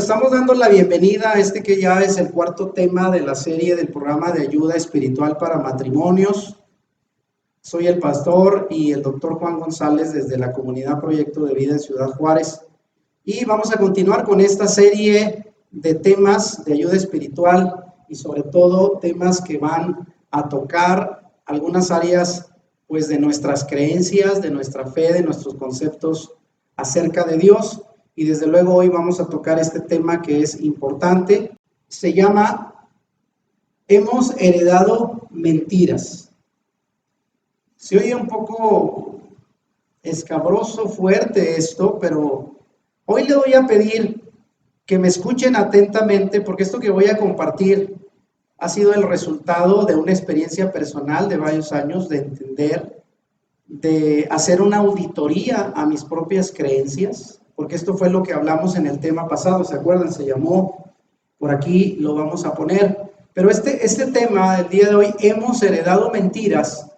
pues estamos dando la bienvenida a este que ya es el cuarto tema de la serie del programa de ayuda espiritual para matrimonios. Soy el pastor y el doctor Juan González desde la comunidad Proyecto de Vida en Ciudad Juárez. Y vamos a continuar con esta serie de temas de ayuda espiritual y sobre todo temas que van a tocar algunas áreas pues de nuestras creencias, de nuestra fe, de nuestros conceptos acerca de Dios. Y desde luego hoy vamos a tocar este tema que es importante. Se llama Hemos heredado mentiras. Se oye un poco escabroso, fuerte esto, pero hoy le voy a pedir que me escuchen atentamente porque esto que voy a compartir ha sido el resultado de una experiencia personal de varios años de entender, de hacer una auditoría a mis propias creencias, porque esto fue lo que hablamos en el tema pasado, ¿se acuerdan? Se llamó, por aquí lo vamos a poner, pero este tema del día de hoy, hemos heredado mentiras,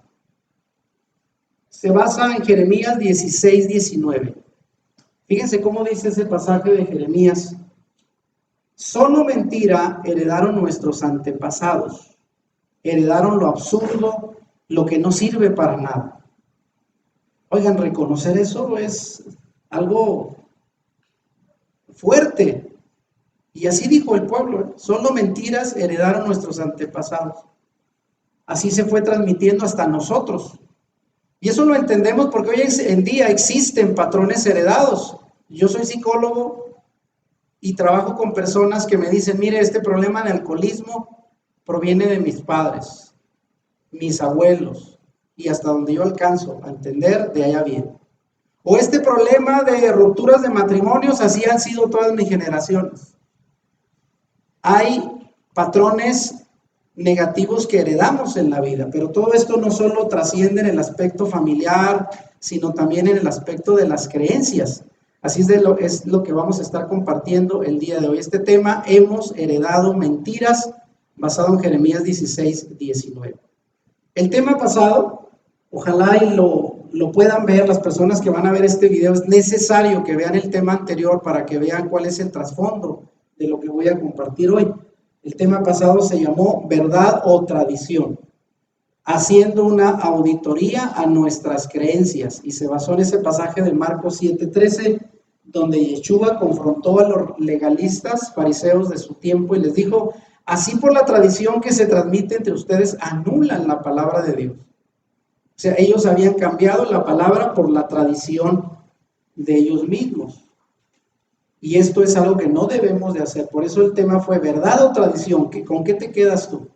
se basa en Jeremías 16:19. Fíjense cómo dice ese pasaje de Jeremías. Solo mentira heredaron nuestros antepasados, heredaron lo absurdo, lo que no sirve para nada. Oigan, reconocer eso es algo fuerte. Y así dijo el pueblo, solo mentiras heredaron nuestros antepasados. Así se fue transmitiendo hasta nosotros. Y eso lo entendemos porque hoy en día existen patrones heredados. Yo soy psicólogo y trabajo con personas que me dicen, mire, este problema de alcoholismo proviene de mis padres, mis abuelos, y hasta donde yo alcanzo a entender, de allá viene. O este problema de rupturas de matrimonios, así han sido todas mis generaciones. Hay patrones negativos que heredamos en la vida, pero todo esto no solo trasciende en el aspecto familiar, sino también en el aspecto de las creencias. Así es lo que vamos a estar compartiendo el día de hoy. Este tema, hemos heredado mentiras, basado en Jeremías 16:19. El tema pasado, ojalá y lo puedan ver las personas que van a ver este video. Es necesario que vean el tema anterior para que vean cuál es el trasfondo de lo que voy a compartir hoy. El tema pasado se llamó verdad o tradición, haciendo una auditoría a nuestras creencias, y se basó en ese pasaje de Marcos 7:13, donde Yeshua confrontó a los legalistas fariseos de su tiempo y les dijo, así por la tradición que se transmite entre ustedes anulan la palabra de Dios. O sea, ellos habían cambiado la palabra por la tradición de ellos mismos. Y esto es algo que no debemos de hacer. Por eso el tema fue verdad o tradición. ¿Con qué te quedas tú?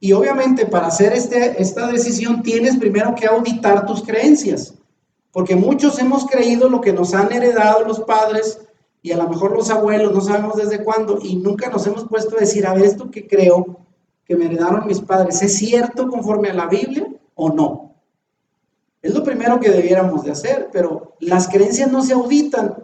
Y obviamente para hacer esta decisión tienes primero que auditar tus creencias. Porque muchos hemos creído lo que nos han heredado los padres y a lo mejor los abuelos, no sabemos desde cuándo, y nunca nos hemos puesto a decir, a ver, esto que creo que me heredaron mis padres, ¿es cierto conforme a la Biblia o no? Es lo primero que debiéramos de hacer, pero las creencias no se auditan.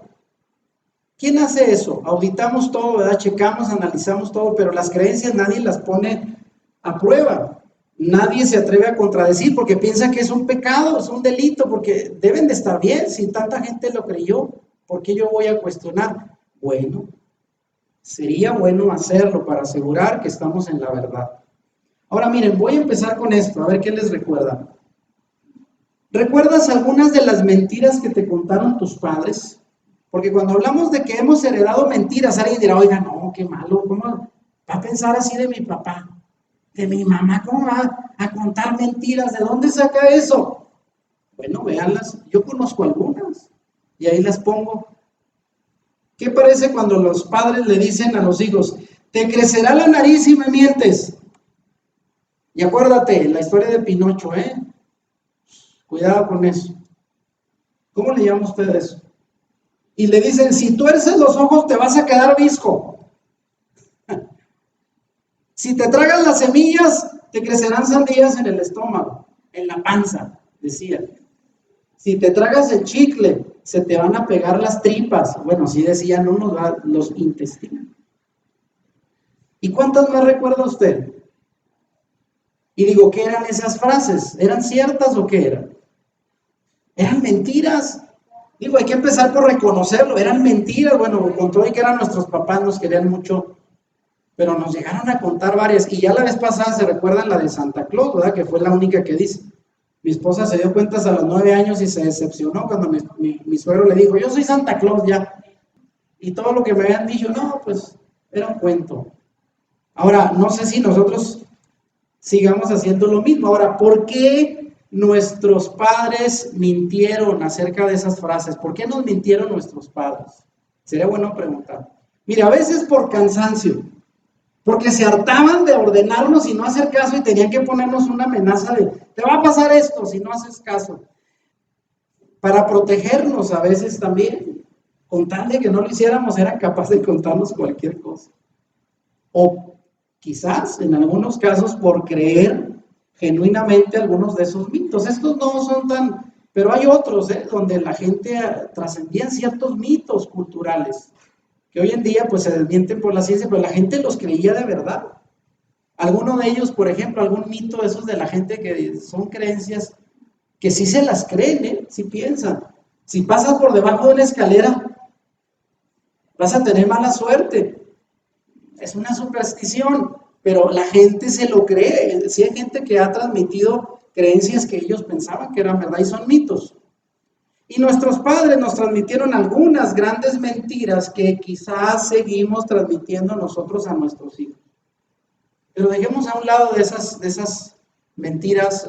¿Quién hace eso? Auditamos todo, ¿verdad? Checamos, analizamos todo, pero las creencias nadie las pone a prueba. Nadie se atreve a contradecir porque piensa que es un pecado, es un delito, porque deben de estar bien. Si tanta gente lo creyó, ¿por qué yo voy a cuestionar? Bueno, sería bueno hacerlo para asegurar que estamos en la verdad. Ahora miren, voy a empezar con esto, a ver qué les recuerda. ¿Recuerdas algunas de las mentiras que te contaron tus padres? Porque cuando hablamos de que hemos heredado mentiras, alguien dirá, oiga, no, qué malo, ¿cómo va a pensar así de mi papá? De mi mamá, ¿cómo va a contar mentiras? ¿De dónde saca eso? Bueno, véanlas, yo conozco algunas y ahí las pongo. ¿Qué parece cuando los padres le dicen a los hijos, te crecerá la nariz si me mientes? Y acuérdate, la historia de Pinocho, cuidado con eso. ¿Cómo le llama usted eso? Y le dicen, si tuerces los ojos te vas a quedar visco. Si te tragas las semillas, te crecerán sandías en el estómago, en la panza, decía. Si te tragas el chicle, se te van a pegar las tripas. Bueno, así decían unos, los intestinos. ¿Y cuántas más recuerda usted? Y digo, ¿qué eran esas frases? ¿Eran ciertas o qué eran? Eran mentiras. Digo, hay que empezar por reconocerlo, eran mentiras, bueno, con todo y que eran nuestros papás, nos querían mucho, pero nos llegaron a contar varias, y ya la vez pasada se recuerdan la de Santa Claus, ¿verdad? Que fue la única que dice. Mi esposa se dio cuenta hasta los 9 años y se decepcionó cuando mi suegro le dijo, yo soy Santa Claus ya, y todo lo que me habían dicho, no, pues era un cuento. Ahora, no sé si nosotros sigamos haciendo lo mismo. Ahora, ¿por qué nuestros padres mintieron acerca de esas frases? ¿Por qué nos mintieron nuestros padres? Sería bueno preguntar. Mira, a veces por cansancio, porque se hartaban de ordenarnos y no hacer caso y tenían que ponernos una amenaza de, te va a pasar esto si no haces caso. Para protegernos a veces también, con tal de que no lo hiciéramos, eran capaces de contarnos cualquier cosa. O quizás en algunos casos por creer genuinamente algunos de esos mitos. Estos no son tan, pero hay otros donde la gente trascendía ciertos mitos culturales que hoy en día pues se desmienten por la ciencia, pero la gente los creía de verdad. Alguno de ellos, por ejemplo, algún mito de esos de la gente que son creencias que sí se las creen, sí piensan. Si pasas por debajo de una escalera, vas a tener mala suerte. Es una superstición, pero la gente se lo cree. Sí hay gente que ha transmitido creencias que ellos pensaban que eran verdad y son mitos. Y nuestros padres nos transmitieron algunas grandes mentiras que quizás seguimos transmitiendo nosotros a nuestros hijos. Pero dejemos a un lado de esas mentiras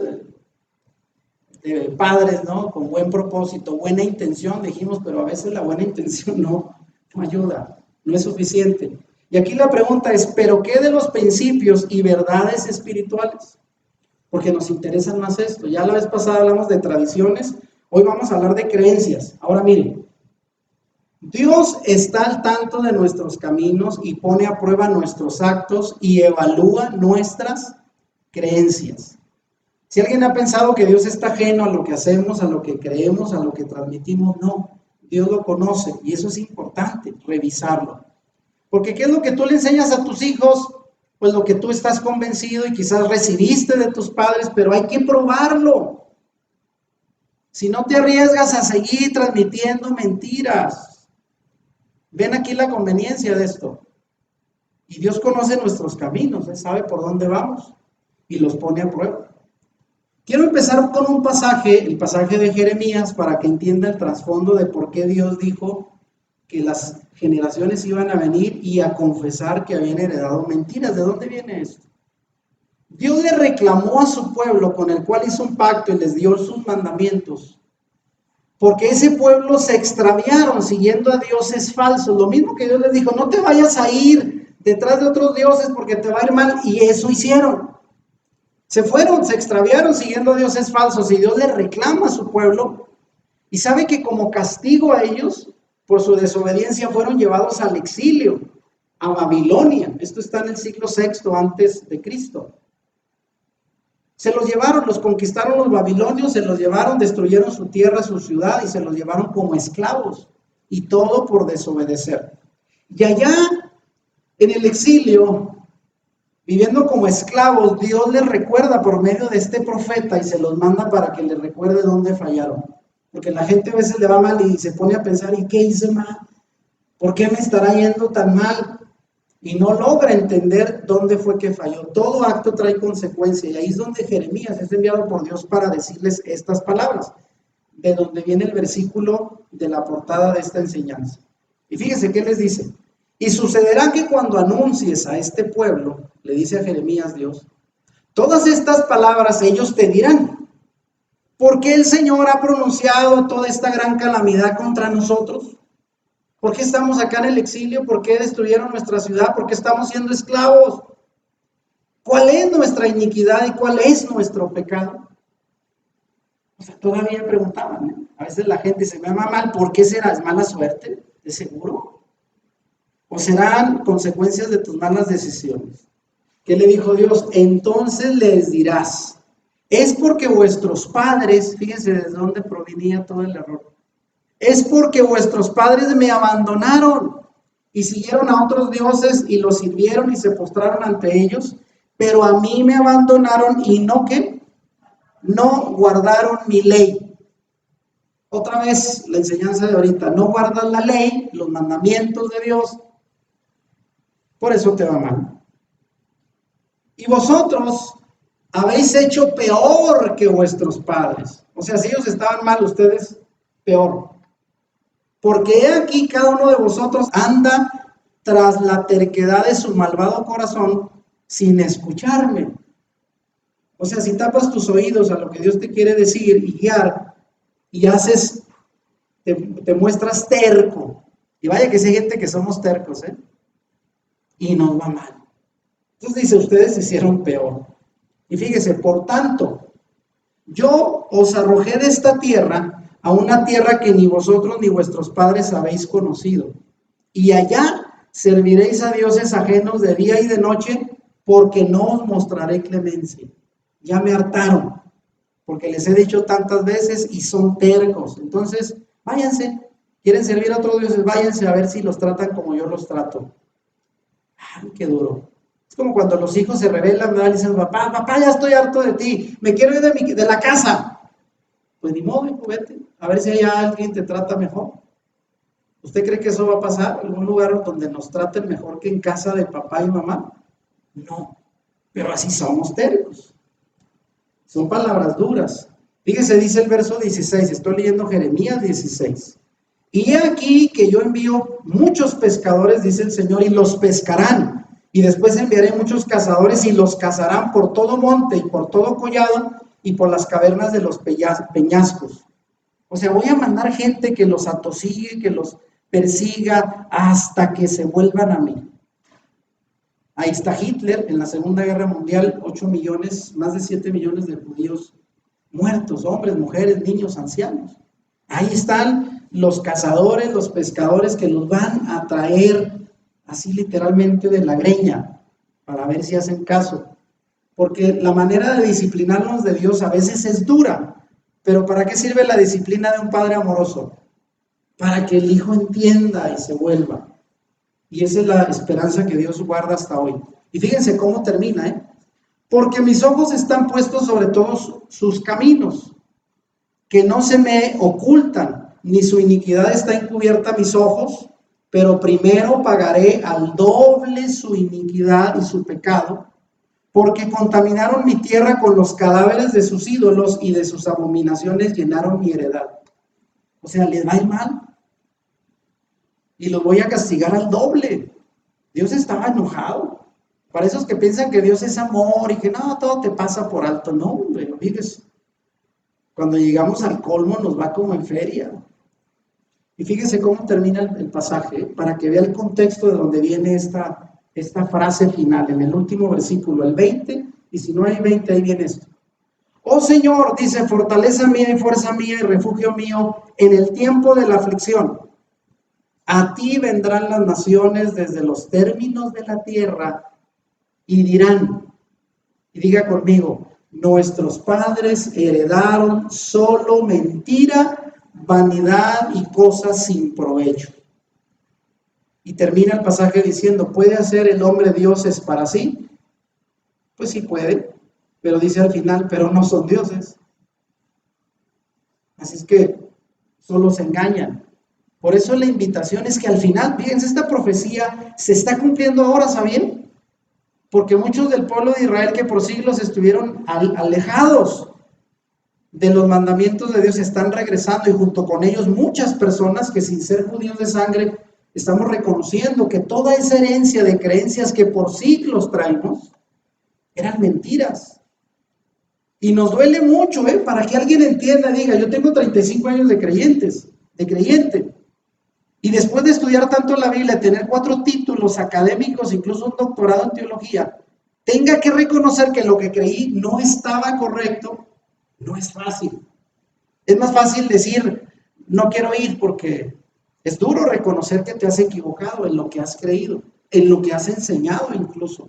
de padres, ¿no? Con buen propósito, buena intención, dijimos, pero a veces la buena intención no ayuda, no es suficiente. Y aquí la pregunta es, ¿pero qué de los principios y verdades espirituales? Porque nos interesan más esto. Ya la vez pasada hablamos de tradiciones, hoy vamos a hablar de creencias. Ahora miren, Dios está al tanto de nuestros caminos y pone a prueba nuestros actos y evalúa nuestras creencias. Si alguien ha pensado que Dios está ajeno a lo que hacemos, a lo que creemos, a lo que transmitimos, no. Dios lo conoce y eso es importante, revisarlo. Porque ¿qué es lo que tú le enseñas a tus hijos? Pues lo que tú estás convencido y quizás recibiste de tus padres, pero hay que probarlo. Si no te arriesgas a seguir transmitiendo mentiras, ven aquí la conveniencia de esto. Y Dios conoce nuestros caminos, Él sabe por dónde vamos y los pone a prueba. Quiero empezar con un pasaje, el pasaje de Jeremías, para que entienda el trasfondo de por qué Dios dijo que las generaciones iban a venir y a confesar que habían heredado mentiras. ¿De dónde viene esto? Dios le reclamó a su pueblo con el cual hizo un pacto y les dio sus mandamientos, porque ese pueblo se extraviaron siguiendo a dioses falsos. Lo mismo que Dios les dijo, no te vayas a ir detrás de otros dioses porque te va a ir mal, y eso hicieron. Se fueron, se extraviaron siguiendo a dioses falsos y Dios le reclama a su pueblo y sabe que como castigo a ellos por su desobediencia fueron llevados al exilio, a Babilonia. Esto está en el siglo VI antes de Cristo. Se los llevaron, los conquistaron los babilonios, se los llevaron, destruyeron su tierra, su ciudad y se los llevaron como esclavos. Y todo por desobedecer. Y allá en el exilio, viviendo como esclavos, Dios les recuerda por medio de este profeta y se los manda para que les recuerde dónde fallaron. Porque la gente a veces le va mal y se pone a pensar, ¿y qué hice mal? ¿Por qué me estará yendo tan mal? Y no logra entender dónde fue que falló. Todo acto trae consecuencia y ahí es donde Jeremías es enviado por Dios para decirles estas palabras, de donde viene el versículo de la portada de esta enseñanza. Y fíjense qué les dice. Y sucederá que cuando anuncies a este pueblo, le dice a Jeremías Dios, todas estas palabras ellos te dirán, ¿por qué el Señor ha pronunciado toda esta gran calamidad contra nosotros? ¿Por qué estamos acá en el exilio? ¿Por qué destruyeron nuestra ciudad? ¿Por qué estamos siendo esclavos? ¿Cuál es nuestra iniquidad y cuál es nuestro pecado? O sea, todavía preguntaban, ¿eh? A veces la gente se me va mal, ¿por qué será? ¿Es mala suerte? ¿De seguro? ¿O serán consecuencias de tus malas decisiones? ¿Qué le dijo Dios? Entonces les dirás, es porque vuestros padres, fíjense desde dónde provenía todo el error, es porque vuestros padres me abandonaron y siguieron a otros dioses y los sirvieron y se postraron ante ellos, pero a mí me abandonaron y no, ¿qué? No guardaron mi ley. Otra vez la enseñanza de ahorita, no guardas la ley, los mandamientos de Dios, por eso te va mal. Y vosotros habéis hecho peor que vuestros padres. O sea, si ellos estaban mal, ustedes peor. Porque he aquí cada uno de vosotros anda tras la terquedad de su malvado corazón sin escucharme. O sea, si tapas tus oídos a lo que Dios te quiere decir y guiar, y haces, te muestras terco. Y vaya que sí hay gente que somos tercos, y nos va mal. Entonces dice, ustedes hicieron peor. Y fíjese, por tanto, yo os arrojé de esta tierra a una tierra que ni vosotros ni vuestros padres habéis conocido. Y allá serviréis a dioses ajenos de día y de noche, porque no os mostraré clemencia. Ya me hartaron, porque les he dicho tantas veces y son tercos. Entonces, váyanse. ¿Quieren servir a otros dioses? Váyanse a ver si los tratan como yo los trato. Ay, qué duro. Es como cuando los hijos se rebelan, ¿verdad? Y dicen, papá, ya estoy harto de ti, me quiero ir de la casa. Pues ni modo, hijo, vete, a ver si hay alguien que te trata mejor. ¿Usted cree que eso va a pasar en un lugar donde nos traten mejor que en casa de papá y mamá? No, pero así somos tercos. Son palabras duras. Fíjese, dice el verso 16, estoy leyendo Jeremías 16. Y he aquí que yo envío muchos pescadores, dice el Señor, y los pescarán. Y después enviaré muchos cazadores y los cazarán por todo monte y por todo collado y por las cavernas de los peñascos. O sea, voy a mandar gente que los atosigue, que los persiga hasta que se vuelvan a mí. Ahí está Hitler en la Segunda Guerra Mundial, 8 millones, más de 7 millones de judíos muertos, hombres, mujeres, niños, ancianos. Ahí están los cazadores, los pescadores que los van a traer así literalmente de la greña para ver si hacen caso. Porque la manera de disciplinarnos de Dios a veces es dura, pero ¿para qué sirve la disciplina de un padre amoroso? Para que el hijo entienda y se vuelva. Y esa es la esperanza que Dios guarda hasta hoy. Y fíjense cómo termina, porque mis ojos están puestos sobre todos sus caminos, que no se me ocultan, ni su iniquidad está encubierta a mis ojos, pero primero pagaré al doble su iniquidad y su pecado, porque contaminaron mi tierra con los cadáveres de sus ídolos y de sus abominaciones llenaron mi heredad. O sea, les va a ir mal. Y los voy a castigar al doble. Dios estaba enojado. Para esos que piensan que Dios es amor y que no, todo te pasa por alto. No, hombre, fíjese. Cuando llegamos al colmo nos va como en feria. Y fíjese cómo termina el pasaje, para que vea el contexto de donde viene esta frase final, en el último versículo, el 20, y si no hay 20, ahí viene esto. Oh Señor, dice, fortaleza mía y fuerza mía y refugio mío en el tiempo de la aflicción. A ti vendrán las naciones desde los términos de la tierra y dirán, y diga conmigo, nuestros padres heredaron solo mentira, vanidad y cosas sin provecho. Y termina el pasaje diciendo, ¿puede hacer el hombre dioses para sí? Pues sí puede, pero dice al final, pero no son dioses. Así es que solo se engañan. Por eso la invitación es que al final, fíjense, esta profecía se está cumpliendo ahora, ¿sabían? Porque muchos del pueblo de Israel que por siglos estuvieron alejados de los mandamientos de Dios están regresando y junto con ellos muchas personas que sin ser judíos de sangre estamos reconociendo que toda esa herencia de creencias que por siglos traemos eran mentiras. Y nos duele mucho, para que alguien entienda, diga, yo tengo 35 años de creyente. Y después de estudiar tanto la Biblia, tener 4 títulos académicos, incluso un doctorado en teología, tenga que reconocer que lo que creí no estaba correcto, no es fácil. Es más fácil decir, no quiero ir, porque es duro reconocer que te has equivocado en lo que has creído, en lo que has enseñado incluso.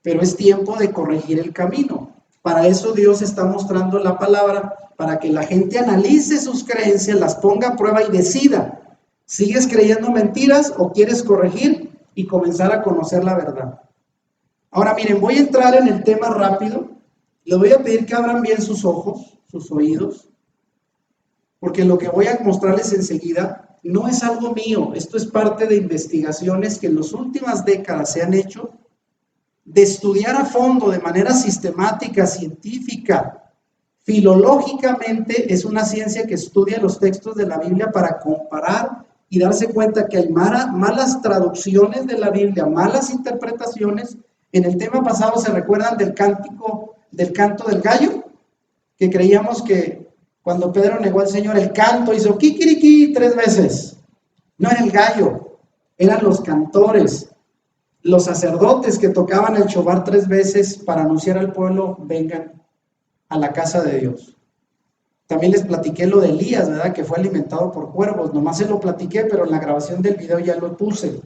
Pero es tiempo de corregir el camino. Para eso Dios está mostrando la palabra, para que la gente analice sus creencias, las ponga a prueba y decida. ¿Sigues creyendo mentiras o quieres corregir y comenzar a conocer la verdad? Ahora miren, voy a entrar en el tema rápido. Les voy a pedir que abran bien sus ojos, sus oídos, porque lo que voy a mostrarles enseguida no es algo mío, esto es parte de investigaciones que en las últimas décadas se han hecho, de estudiar a fondo, de manera sistemática, científica, filológicamente. Es una ciencia que estudia los textos de la Biblia para comparar y darse cuenta que hay malas traducciones de la Biblia, malas interpretaciones. En el tema pasado, ¿se recuerdan del canto del gallo? Que creíamos que cuando Pedro negó al Señor, el canto hizo kikiriki 3 veces. No era el gallo, eran los cantores, los sacerdotes que tocaban el shobar 3 veces para anunciar al pueblo: vengan a la casa de Dios. También les platiqué lo de Elías, ¿verdad? Que fue alimentado por cuervos. Nomás se lo platiqué, pero en la grabación del video ya lo puse.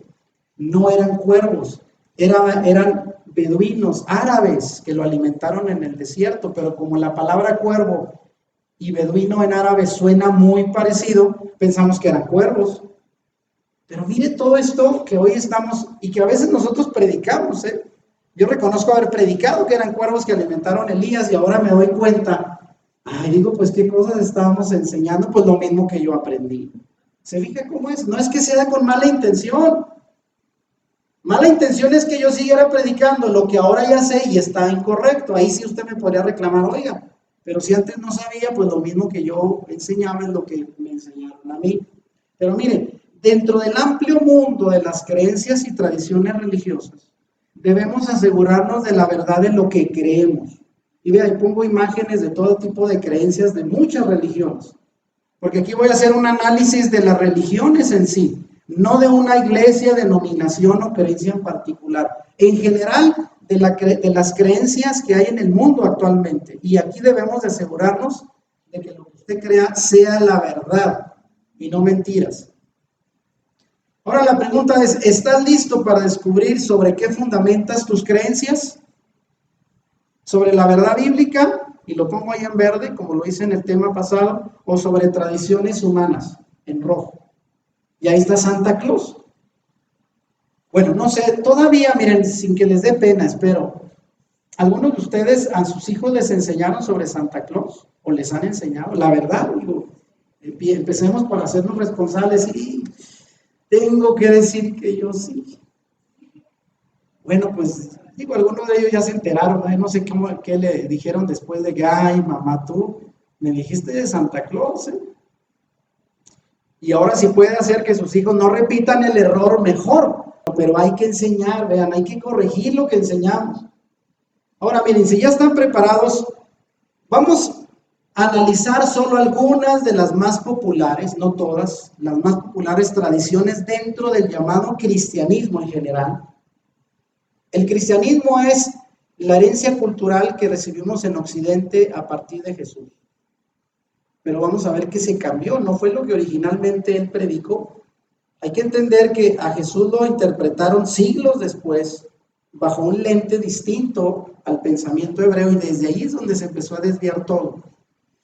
No eran cuervos, eran beduinos, árabes, que lo alimentaron en el desierto. Pero como la palabra cuervo y beduino en árabe suena muy parecido, pensamos que eran cuervos. Pero mire todo esto que hoy estamos, y que a veces nosotros predicamos, ¿eh? Yo reconozco haber predicado que eran cuervos que alimentaron a Elías, y ahora me doy cuenta, digo, pues qué cosas estábamos enseñando, pues lo mismo que yo aprendí. ¿Se fija cómo es? No es que sea con mala intención. Mala intención es que yo siguiera predicando lo que ahora ya sé y está incorrecto. Ahí sí usted me podría reclamar, oiga, pero si antes no sabía, pues lo mismo que yo enseñaba es lo que me enseñaron a mí. Pero mire, dentro del amplio mundo de las creencias y tradiciones religiosas, debemos asegurarnos de la verdad de lo que creemos. Y vea, ahí pongo imágenes de todo tipo de creencias de muchas religiones, porque aquí voy a hacer un análisis de las religiones en sí, no de una iglesia, denominación o creencia en particular. En general, de las creencias que hay en el mundo actualmente. Y aquí debemos de asegurarnos de que lo que usted crea sea la verdad y no mentiras. Ahora la pregunta es, ¿estás listo para descubrir sobre qué fundamentas tus creencias? ¿Sobre la verdad bíblica? Y lo pongo ahí en verde, como lo hice en el tema pasado, o sobre tradiciones humanas, en rojo. Y ahí está Santa Claus. Bueno, no sé, todavía, miren, sin que les dé pena, espero, ¿algunos de ustedes a sus hijos les enseñaron sobre Santa Claus? ¿O les han enseñado? La verdad, digo, empecemos por hacernos responsables. Y tengo que decir que yo sí. Bueno, pues, digo, algunos de ellos ya se enteraron, ¿no? No sé qué le dijeron después de que, ay, mamá, tú me dijiste de Santa Claus, ¿eh? Y ahora sí puede hacer que sus hijos no repitan el error, mejor. Pero hay que enseñar, vean, hay que corregir lo que enseñamos. Ahora, miren, si ya están preparados, vamos a analizar solo algunas de las más populares, no todas, las más populares tradiciones dentro del llamado cristianismo en general. El cristianismo es la herencia cultural que recibimos en Occidente a partir de Jesús. Pero vamos a ver que se cambió, no fue lo que originalmente él predicó. Hay que entender que a Jesús lo interpretaron siglos después, bajo un lente distinto al pensamiento hebreo, y desde ahí es donde se empezó a desviar todo.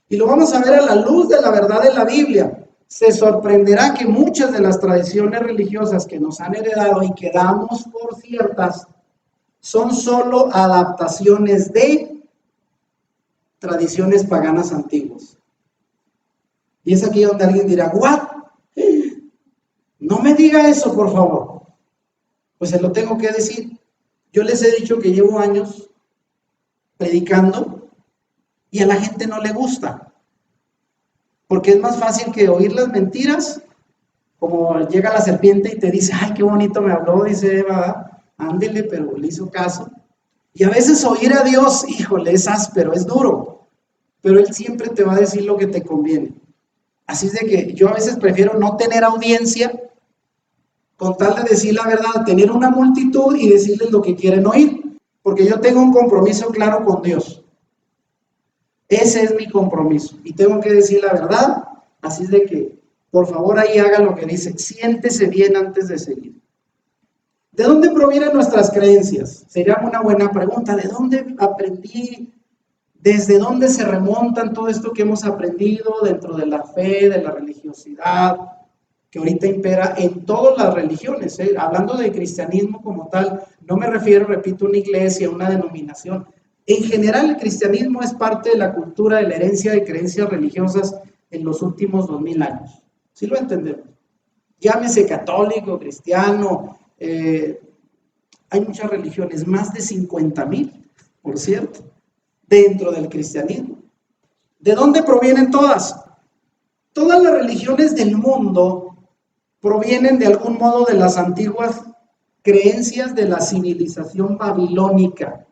Y lo vamos a ver a la luz de la verdad de la Biblia. Se sorprenderá que muchas de las tradiciones religiosas que nos han heredado y que damos por ciertas son solo adaptaciones de tradiciones paganas antiguas. Y es aquí donde alguien dirá, ¿what? No me diga eso, por favor. Pues se lo tengo que decir. Yo les he dicho que llevo años predicando y a la gente no le gusta. Porque es más fácil que oír las mentiras, como llega la serpiente y te dice, ay, qué bonito me habló, dice Eva, ándele, pero le hizo caso. Y a veces oír a Dios, híjole, es áspero, es duro, pero Él siempre te va a decir lo que te conviene. Así es de que yo a veces prefiero no tener audiencia, con tal de decir la verdad, tener una multitud y decirles lo que quieren oír, porque yo tengo un compromiso claro con Dios. Ese es mi compromiso y tengo que decir la verdad. Así es de que, por favor, ahí haga lo que dice, siéntese bien antes de seguir. ¿De dónde provienen nuestras creencias? Sería una buena pregunta. ¿De dónde aprendí? ¿Desde dónde se remontan todo esto que hemos aprendido dentro de la fe, de la religiosidad, que ahorita impera en todas las religiones? Hablando de cristianismo como tal, no me refiero, repito, a una iglesia, a una denominación. En general, el cristianismo es parte de la cultura, de la herencia de creencias religiosas en los últimos 2000 años. ¿Sí lo entendemos? Llámese católico, cristiano, hay muchas religiones, más de 50,000, por cierto, dentro del cristianismo. ¿De dónde provienen todas? Todas las religiones del mundo provienen de algún modo de las antiguas creencias de la civilización babilónica.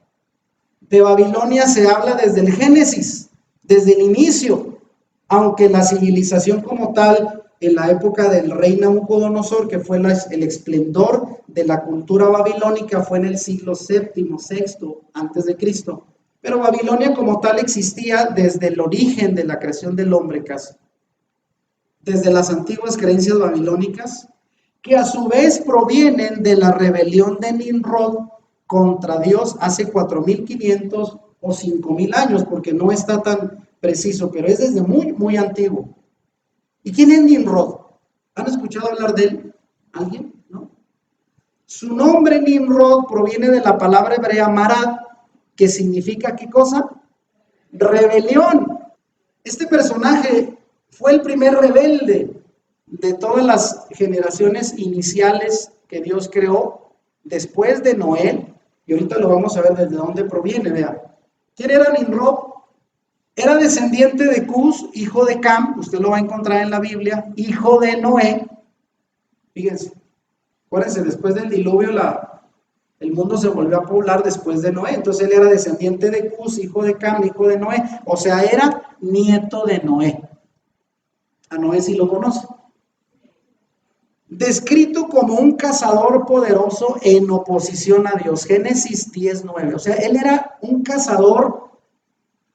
De Babilonia se habla desde el Génesis, desde el inicio, aunque la civilización como tal, en la época del rey Nabucodonosor, que fue el esplendor de la cultura babilónica, fue en el siglo VII, VI antes de Cristo. Pero Babilonia como tal existía desde el origen de la creación del hombre casi. Desde las antiguas creencias babilónicas, que a su vez provienen de la rebelión de Nimrod contra Dios hace 4,500 o 5,000 años, porque no está tan preciso, pero es desde muy, muy antiguo. ¿Y quién es Nimrod? ¿Han escuchado hablar de él? ¿Alguien? ¿No? Su nombre Nimrod proviene de la palabra hebrea marad, que significa ¿qué cosa? Rebelión. Este personaje fue el primer rebelde de todas las generaciones iniciales que Dios creó después de Noé, y ahorita lo vamos a ver desde dónde proviene. Vean, ¿quién era Nimrod? Era descendiente de Cus, hijo de Cam, usted lo va a encontrar en la Biblia, hijo de Noé. Fíjense, acuérdense, después del diluvio el mundo se volvió a poblar después de Noé, entonces él era descendiente de Cus, hijo de Cam, hijo de Noé, o sea, era nieto de Noé. A Noé sí lo conoce. Descrito como un cazador poderoso en oposición a Dios. Génesis 10:9. O sea, él era un cazador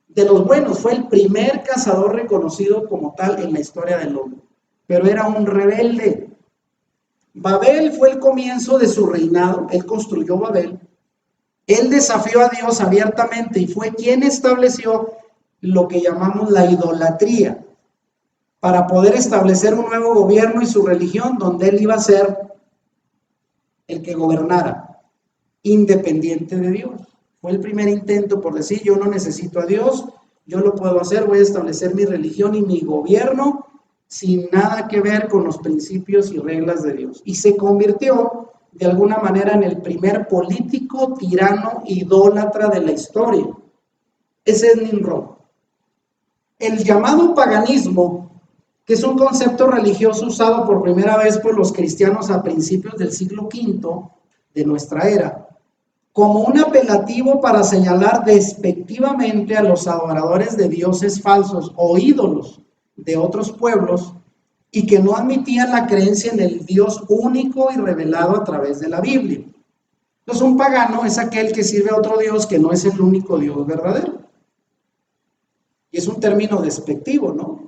de los buenos. Fue el primer cazador reconocido como tal en la historia del hombre. Pero era un rebelde. Babel fue el comienzo de su reinado. Él construyó Babel. Él desafió a Dios abiertamente y fue quien estableció lo que llamamos la idolatría, para poder establecer un nuevo gobierno y su religión donde él iba a ser el que gobernara, independiente de Dios. Fue el primer intento por decir, yo no necesito a Dios, yo lo puedo hacer, voy a establecer mi religión y mi gobierno sin nada que ver con los principios y reglas de Dios. Y se convirtió de alguna manera en el primer político, tirano, idólatra de la historia. Ese es Nimrod. El llamado paganismo, que es un concepto religioso usado por primera vez por los cristianos a principios del siglo V de nuestra era, como un apelativo para señalar despectivamente a los adoradores de dioses falsos o ídolos de otros pueblos y que no admitían la creencia en el Dios único y revelado a través de la Biblia. Entonces, un pagano es aquel que sirve a otro Dios que no es el único Dios verdadero. Y es un término despectivo, ¿no?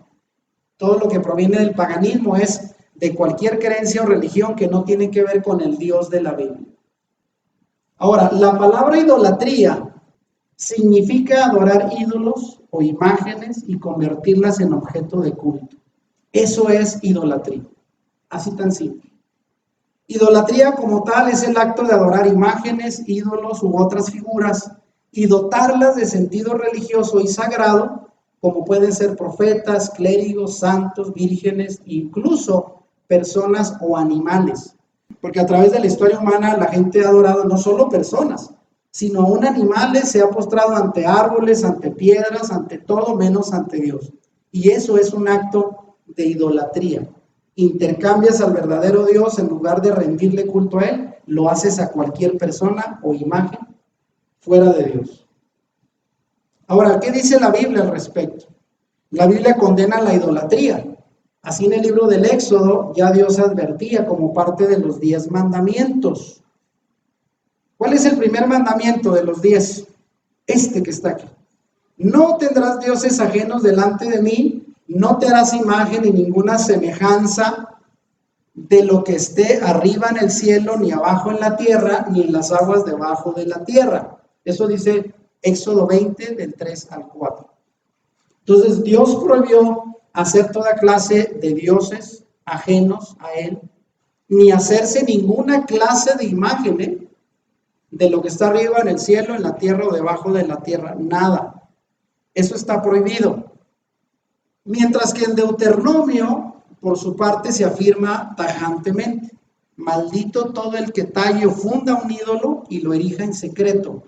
Todo lo que proviene del paganismo es de cualquier creencia o religión que no tiene que ver con el Dios de la Biblia. Ahora, la palabra idolatría significa adorar ídolos o imágenes y convertirlas en objeto de culto. Eso es idolatría, así tan simple. Idolatría como tal es el acto de adorar imágenes, ídolos u otras figuras y dotarlas de sentido religioso y sagrado, como pueden ser profetas, clérigos, santos, vírgenes, incluso personas o animales. Porque a través de la historia humana la gente ha adorado no solo personas, sino aún animales, se ha postrado ante árboles, ante piedras, ante todo menos ante Dios. Y eso es un acto de idolatría. Intercambias al verdadero Dios en lugar de rendirle culto a Él, lo haces a cualquier persona o imagen fuera de Dios. Ahora, ¿qué dice la Biblia al respecto? La Biblia condena la idolatría. Así en el libro del Éxodo ya Dios advertía como parte de los 10 mandamientos. ¿Cuál es el primer mandamiento de los 10? Este que está aquí. No tendrás dioses ajenos delante de mí, no te harás imagen ni ninguna semejanza de lo que esté arriba en el cielo, ni abajo en la tierra, ni en las aguas debajo de la tierra. Eso dice Éxodo 20, del 3 al 4. Entonces Dios prohibió hacer toda clase de dioses ajenos a Él, ni hacerse ninguna clase de imagen de lo que está arriba en el cielo, en la tierra o debajo de la tierra, nada. Eso está prohibido. Mientras que en Deuteronomio, por su parte, se afirma tajantemente: maldito todo el que talle o funda un ídolo y lo erija en secreto.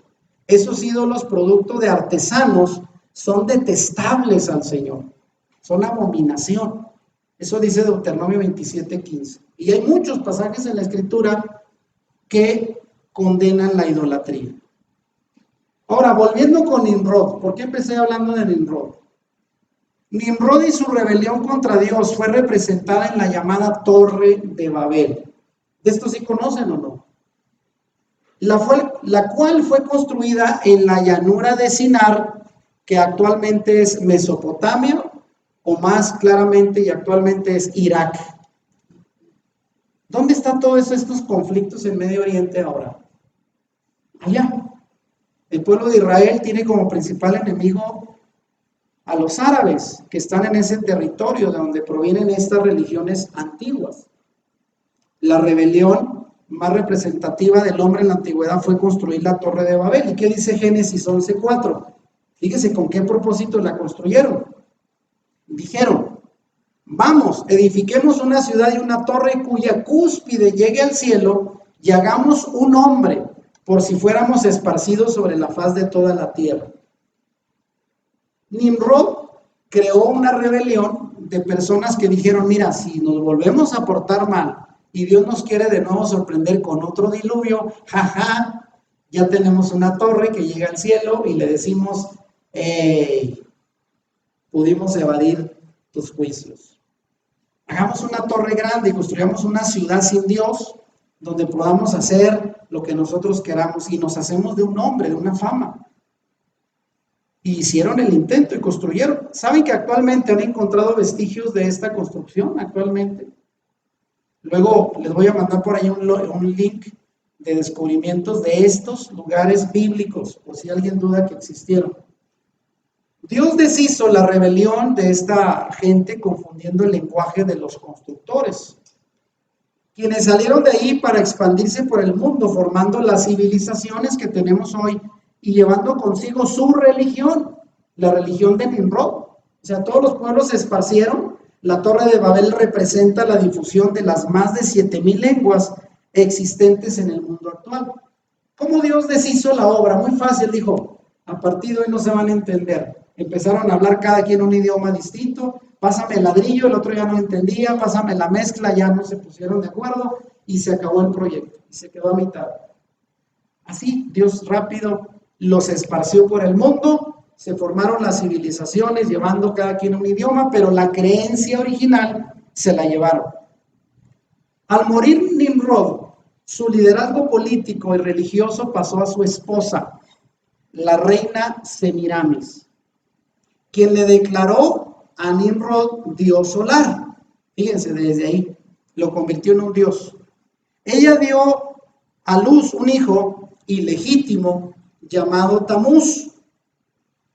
Esos ídolos, producto de artesanos, son detestables al Señor, son abominación. Eso dice Deuteronomio 27:15. Y hay muchos pasajes en la Escritura que condenan la idolatría. Ahora, volviendo con Nimrod, ¿por qué empecé hablando de Nimrod? Nimrod y su rebelión contra Dios fue representada en la llamada Torre de Babel. ¿De esto sí conocen o no? La cual fue construida en la llanura de Sinar, que actualmente es Mesopotamia, o más claramente y actualmente es Irak. ¿Dónde están todos estos conflictos en Medio Oriente ahora? Allá. El pueblo de Israel tiene como principal enemigo a los árabes que están en ese territorio de donde provienen estas religiones antiguas. La rebelión más representativa del hombre en la antigüedad fue construir la Torre de Babel. ¿Y qué dice Génesis 11:4? Fíjese con qué propósito la construyeron. Dijeron: vamos, edifiquemos una ciudad y una torre cuya cúspide llegue al cielo y hagamos un hombre, por si fuéramos esparcidos sobre la faz de toda la tierra. Nimrod creó una rebelión de personas que dijeron: mira, si nos volvemos a portar mal y Dios nos quiere de nuevo sorprender con otro diluvio, jaja, ya tenemos una torre que llega al cielo y le decimos: hey, pudimos evadir tus juicios. Hagamos una torre grande y construyamos una ciudad sin Dios, donde podamos hacer lo que nosotros queramos y nos hacemos de un nombre, de una fama. Y hicieron el intento y construyeron. ¿Saben que actualmente han encontrado vestigios de esta construcción? Actualmente. Luego les voy a mandar por ahí un link de descubrimientos de estos lugares bíblicos, por si alguien duda que existieron. Dios deshizo la rebelión de esta gente confundiendo el lenguaje de los constructores, quienes salieron de ahí para expandirse por el mundo, formando las civilizaciones que tenemos hoy y llevando consigo su religión, la religión de Nimrod. O sea, todos los pueblos se esparcieron. La Torre de Babel representa la difusión de las más de 7,000 lenguas existentes en el mundo actual. ¿Cómo Dios deshizo la obra? Muy fácil, dijo: a partir de hoy no se van a entender. Empezaron a hablar cada quien un idioma distinto. Pásame el ladrillo, el otro ya no entendía. Pásame la mezcla, ya no se pusieron de acuerdo y se acabó el proyecto y se quedó a mitad. Así Dios rápido los esparció por el mundo. Se formaron las civilizaciones llevando cada quien un idioma, pero la creencia original se la llevaron. Al morir Nimrod, su liderazgo político y religioso pasó a su esposa, la reina Semiramis, quien le declaró a Nimrod dios solar. Fíjense, desde ahí lo convirtió en un dios. Ella dio a luz un hijo ilegítimo llamado Tamuz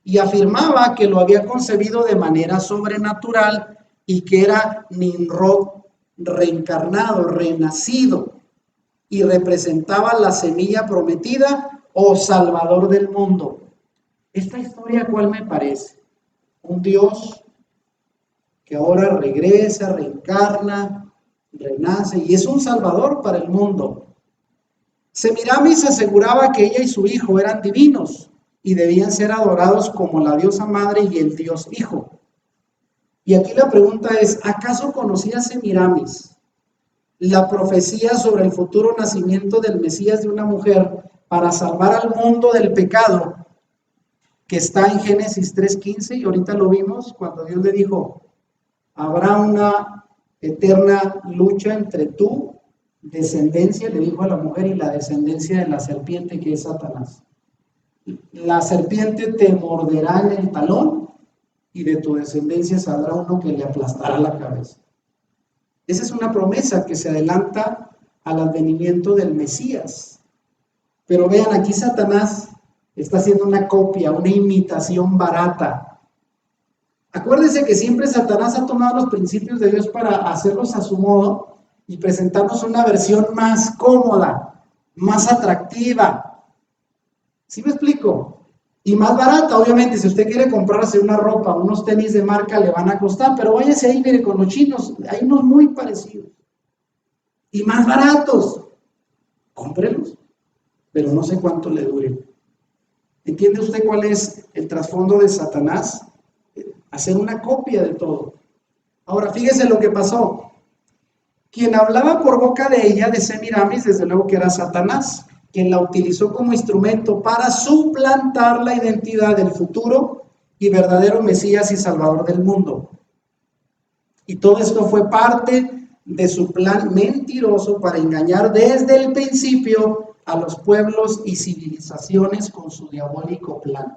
y afirmaba que lo había concebido de manera sobrenatural y que era Nimrod reencarnado, renacido, y representaba la semilla prometida o salvador del mundo. Esta historia, ¿cuál me parece? Un Dios que ahora regresa, reencarna, renace y es un salvador para el mundo. Semiramis aseguraba que ella y su hijo eran divinos y debían ser adorados como la diosa madre y el dios hijo. Y aquí la pregunta es: ¿acaso conocía Semiramis la profecía sobre el futuro nacimiento del Mesías de una mujer para salvar al mundo del pecado, que está en Génesis 3:15? Y ahorita lo vimos cuando Dios le dijo: habrá una eterna lucha entre tu descendencia, le dijo a la mujer, y la descendencia de la serpiente, que es Satanás. La serpiente te morderá en el talón y de tu descendencia saldrá uno que le aplastará la cabeza. Esa es una promesa que se adelanta al advenimiento del Mesías. Pero vean, aquí Satanás está haciendo una copia, una imitación barata. Acuérdense que siempre Satanás ha tomado los principios de Dios para hacerlos a su modo y presentarnos una versión más cómoda, más atractiva. ¿Sí me explico? Y más barata, obviamente, si usted quiere comprarse una ropa, unos tenis de marca le van a costar, pero váyase ahí, mire, con los chinos, hay unos muy parecidos. Y más baratos, cómprelos, pero no sé cuánto le dure. ¿Entiende usted cuál es el trasfondo de Satanás? Hacer una copia de todo. Ahora, fíjese lo que pasó. Quien hablaba por boca de ella, de Semiramis, desde luego que era Satanás, quien la utilizó como instrumento para suplantar la identidad del futuro y verdadero Mesías y Salvador del mundo. Y todo esto fue parte de su plan mentiroso para engañar desde el principio a los pueblos y civilizaciones con su diabólico plan.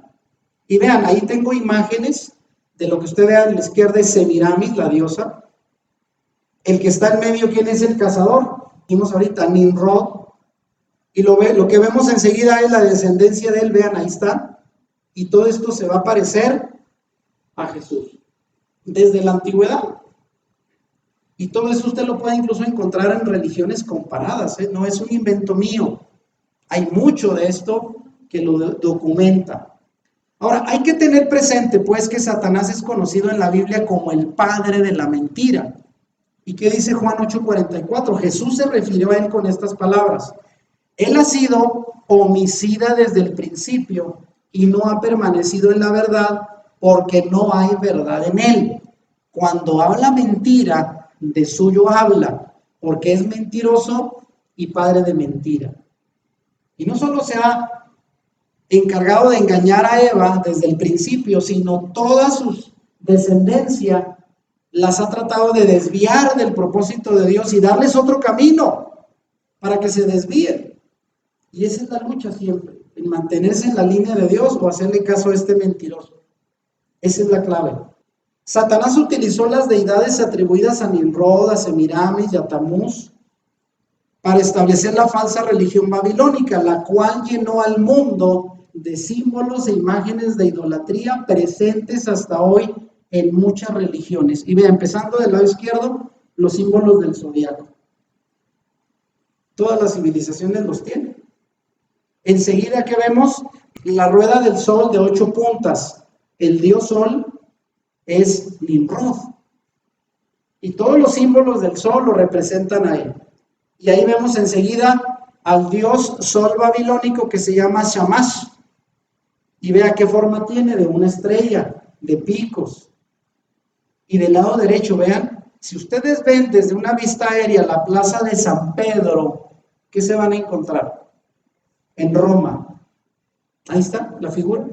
Y vean, ahí tengo imágenes de lo que usted vea a la izquierda es Semiramis, la diosa. El que está en medio, ¿quién es el cazador? Vimos ahorita Nimrod. Y lo que vemos enseguida es la descendencia de él, vean, ahí está. Y todo esto se va a parecer a Jesús, desde la antigüedad. Y todo eso usted lo puede incluso encontrar en religiones comparadas, ¿eh? No es un invento mío. Hay mucho de esto que lo documenta. Ahora, hay que tener presente, pues, que Satanás es conocido en la Biblia como el padre de la mentira. ¿Y qué dice Juan 8:44? Jesús se refirió a él con estas palabras. Él ha sido homicida desde el principio y no ha permanecido en la verdad porque no hay verdad en él. Cuando habla mentira, de suyo habla, porque es mentiroso y padre de mentira. Y no solo se ha encargado de engañar a Eva desde el principio, sino toda su descendencia las ha tratado de desviar del propósito de Dios y darles otro camino para que se desvíen. Y esa es la lucha siempre, en mantenerse en la línea de Dios o hacerle caso a este mentiroso. Esa es la clave. Satanás utilizó las deidades atribuidas a Nimrod, a Semiramis y a Tamuz para establecer la falsa religión babilónica, la cual llenó al mundo de símbolos e imágenes de idolatría presentes hasta hoy en muchas religiones. Y vea, empezando del lado izquierdo, los símbolos del zodiaco. Todas las civilizaciones los tienen. Enseguida que vemos la rueda del sol de 8 puntas, el dios sol es Nimrod. Y todos los símbolos del sol lo representan a él. Y ahí vemos enseguida al dios sol babilónico que se llama Shamash. Y vea qué forma tiene, de una estrella, de picos. Y del lado derecho, vean, si ustedes ven desde una vista aérea la plaza de San Pedro, ¿qué se van a encontrar? En Roma. Ahí está la figura.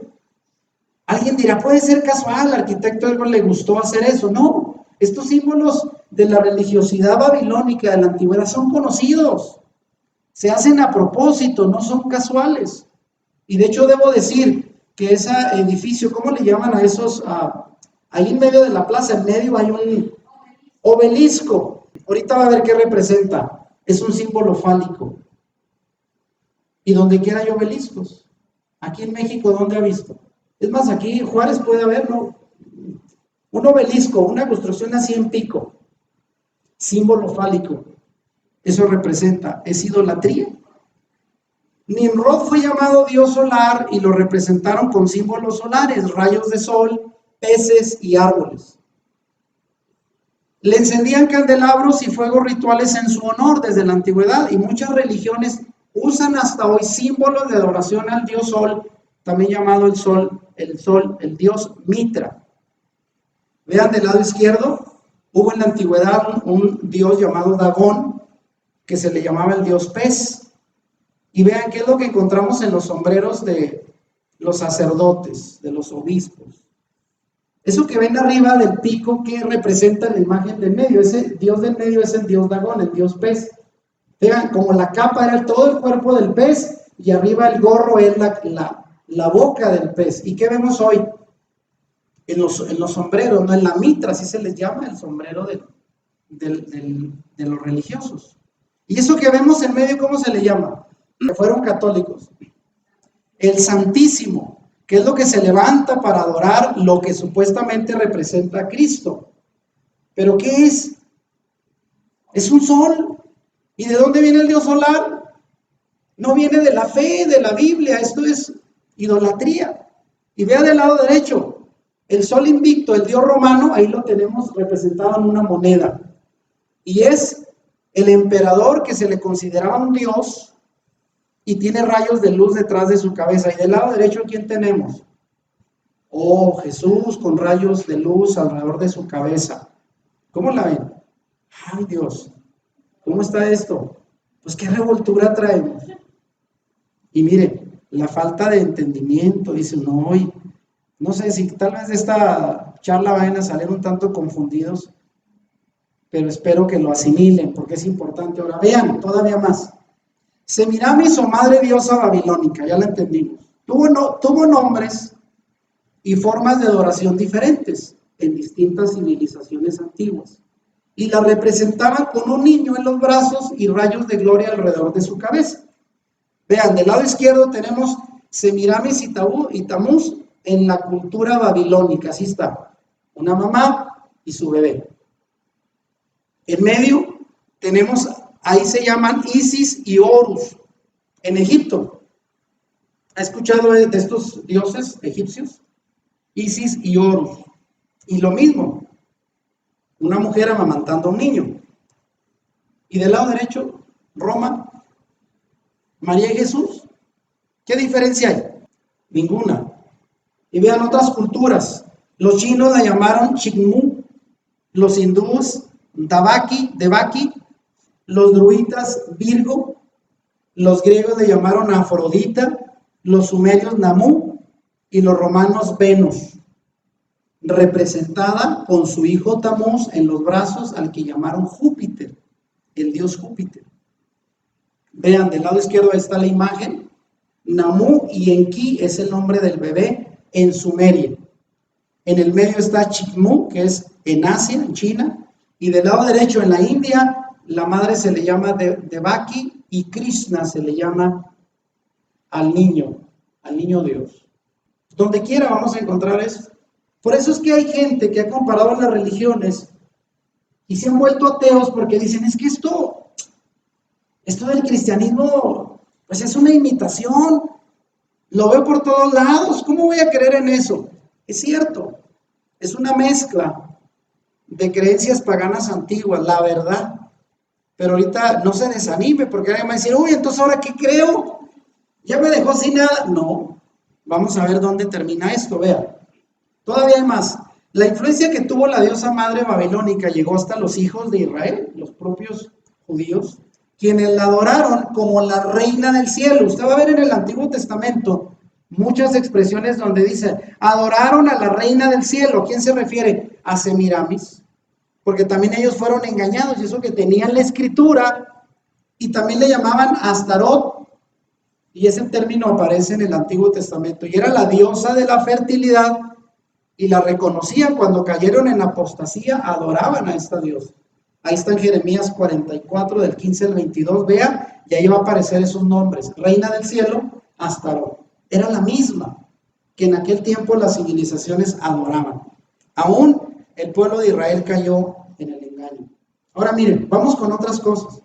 Alguien dirá, puede ser casual, al arquitecto algo le gustó hacer eso. No, estos símbolos de la religiosidad babilónica de la antigüedad son conocidos. Se hacen a propósito, no son casuales. Y de hecho debo decir que ese edificio, ¿cómo le llaman a esos? Ahí en medio de la plaza, en medio hay un obelisco. Ahorita va a ver qué representa. Es un símbolo fálico. Y donde quiera hay obeliscos. Aquí en México, ¿dónde ha visto? Es más, aquí en Juárez puede haber, ¿no? Un obelisco, una construcción así en pico. Símbolo fálico. Eso representa, es idolatría. Nimrod fue llamado dios solar y lo representaron con símbolos solares, rayos de sol, peces y árboles. Le encendían candelabros y fuegos rituales en su honor desde la antigüedad, y muchas religiones usan hasta hoy símbolos de adoración al dios sol, también llamado el dios Mitra. Vean del lado izquierdo, hubo en la antigüedad un dios llamado Dagón, que se le llamaba el dios pez. Y vean qué es lo que encontramos en los sombreros de los sacerdotes, de los obispos. Eso que ven arriba del pico, que representa la imagen del medio, ese dios del medio es el dios Dagón, el dios pez. Vean, como la capa era todo el cuerpo del pez y arriba el gorro es la boca del pez. ¿Y qué vemos hoy? En los sombreros, no en la mitra, así se les llama, el sombrero de los religiosos. Y eso que vemos en medio, ¿cómo se le llama? Que fueron católicos. El Santísimo, que es lo que se levanta para adorar lo que supuestamente representa a Cristo. ¿Pero qué es? Es un sol. ¿Y de dónde viene el dios solar? No viene de la fe, de la Biblia. Esto es idolatría. Y vea del lado derecho, el sol invicto, el dios romano, ahí lo tenemos representado en una moneda. Y es el emperador que se le consideraba un dios y tiene rayos de luz detrás de su cabeza. Y del lado derecho, ¿quién tenemos? Oh, Jesús con rayos de luz alrededor de su cabeza. ¿Cómo la ven? Ay, Dios, ¿cómo está esto? Pues qué revoltura traemos. Y mire, la falta de entendimiento, dice uno hoy. No sé si tal vez de esta charla vayan a salir un tanto confundidos, pero espero que lo asimilen porque es importante. Ahora vean, todavía más. Semiramis o madre diosa babilónica, ya la entendimos. Tuvo nombres y formas de adoración diferentes en distintas civilizaciones antiguas. Y la representaban con un niño en los brazos y rayos de gloria alrededor de su cabeza. Vean, del lado izquierdo tenemos Semiramis y Tamuz en la cultura babilónica. Así está, una mamá y su bebé. En medio tenemos, ahí se llaman Isis y Horus, en Egipto. ¿Ha escuchado de estos dioses egipcios? Isis y Horus. Y lo mismo, una mujer amamantando a un niño. Y del lado derecho, Roma, María y Jesús. ¿Qué diferencia hay? Ninguna. Y vean otras culturas. Los chinos la llamaron Chikmu, los hindúes Devaki, los druitas Virgo, los griegos le llamaron Afrodita, los sumerios Namu y los romanos Venus, representada con su hijo Tamuz en los brazos al que llamaron Júpiter, el dios Júpiter. Vean, del lado izquierdo ahí está la imagen. Namu y Enki es el nombre del bebé en Sumeria. En el medio está Chikmu, que es en Asia, en China. Y del lado derecho, en la India, la madre se le llama Devaki y Krishna se le llama al niño Dios. Donde quiera vamos a encontrar eso. Por eso es que hay gente que ha comparado las religiones y se han vuelto ateos porque dicen, es que esto del cristianismo, pues es una imitación, lo veo por todos lados, ¿cómo voy a creer en eso? Es cierto, es una mezcla de creencias paganas antiguas, la verdad, pero ahorita no se desanime porque alguien va a decir, uy, entonces ahora ¿qué creo? Ya me dejó sin nada. No, vamos a ver dónde termina esto, vea. Todavía hay más. La influencia que tuvo la diosa madre babilónica llegó hasta los hijos de Israel, los propios judíos, quienes la adoraron como la reina del cielo. Usted va a ver en el Antiguo Testamento muchas expresiones donde dice, adoraron a la reina del cielo. ¿A quién se refiere? A Semiramis, porque también ellos fueron engañados y eso que tenían la escritura y también le llamaban Astarot, y ese término aparece en el Antiguo Testamento, y era la diosa de la fertilidad y la reconocían. Cuando cayeron en apostasía, adoraban a esta diosa. Ahí está en Jeremías 44 del 15 al 22, vea, y ahí va a aparecer esos nombres, reina del cielo, Astarot. Era la misma que en aquel tiempo las civilizaciones adoraban. Aún el pueblo de Israel cayó en el engaño. Ahora miren, vamos con otras cosas.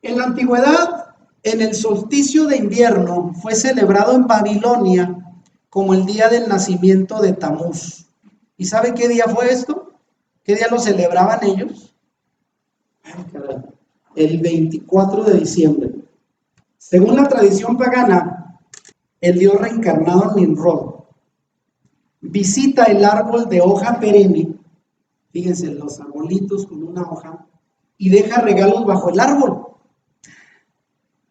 En la antigüedad, en el solsticio de invierno, fue celebrado en Babilonia como el día del nacimiento de Tamuz. ¿Y sabe qué día fue esto? ¿Qué día lo celebraban ellos? Ay, caray. El 24 de diciembre. Según la tradición pagana, el dios reencarnado Nimrod visita el árbol de hoja perenne, fíjense, los arbolitos con una hoja, y deja regalos bajo el árbol.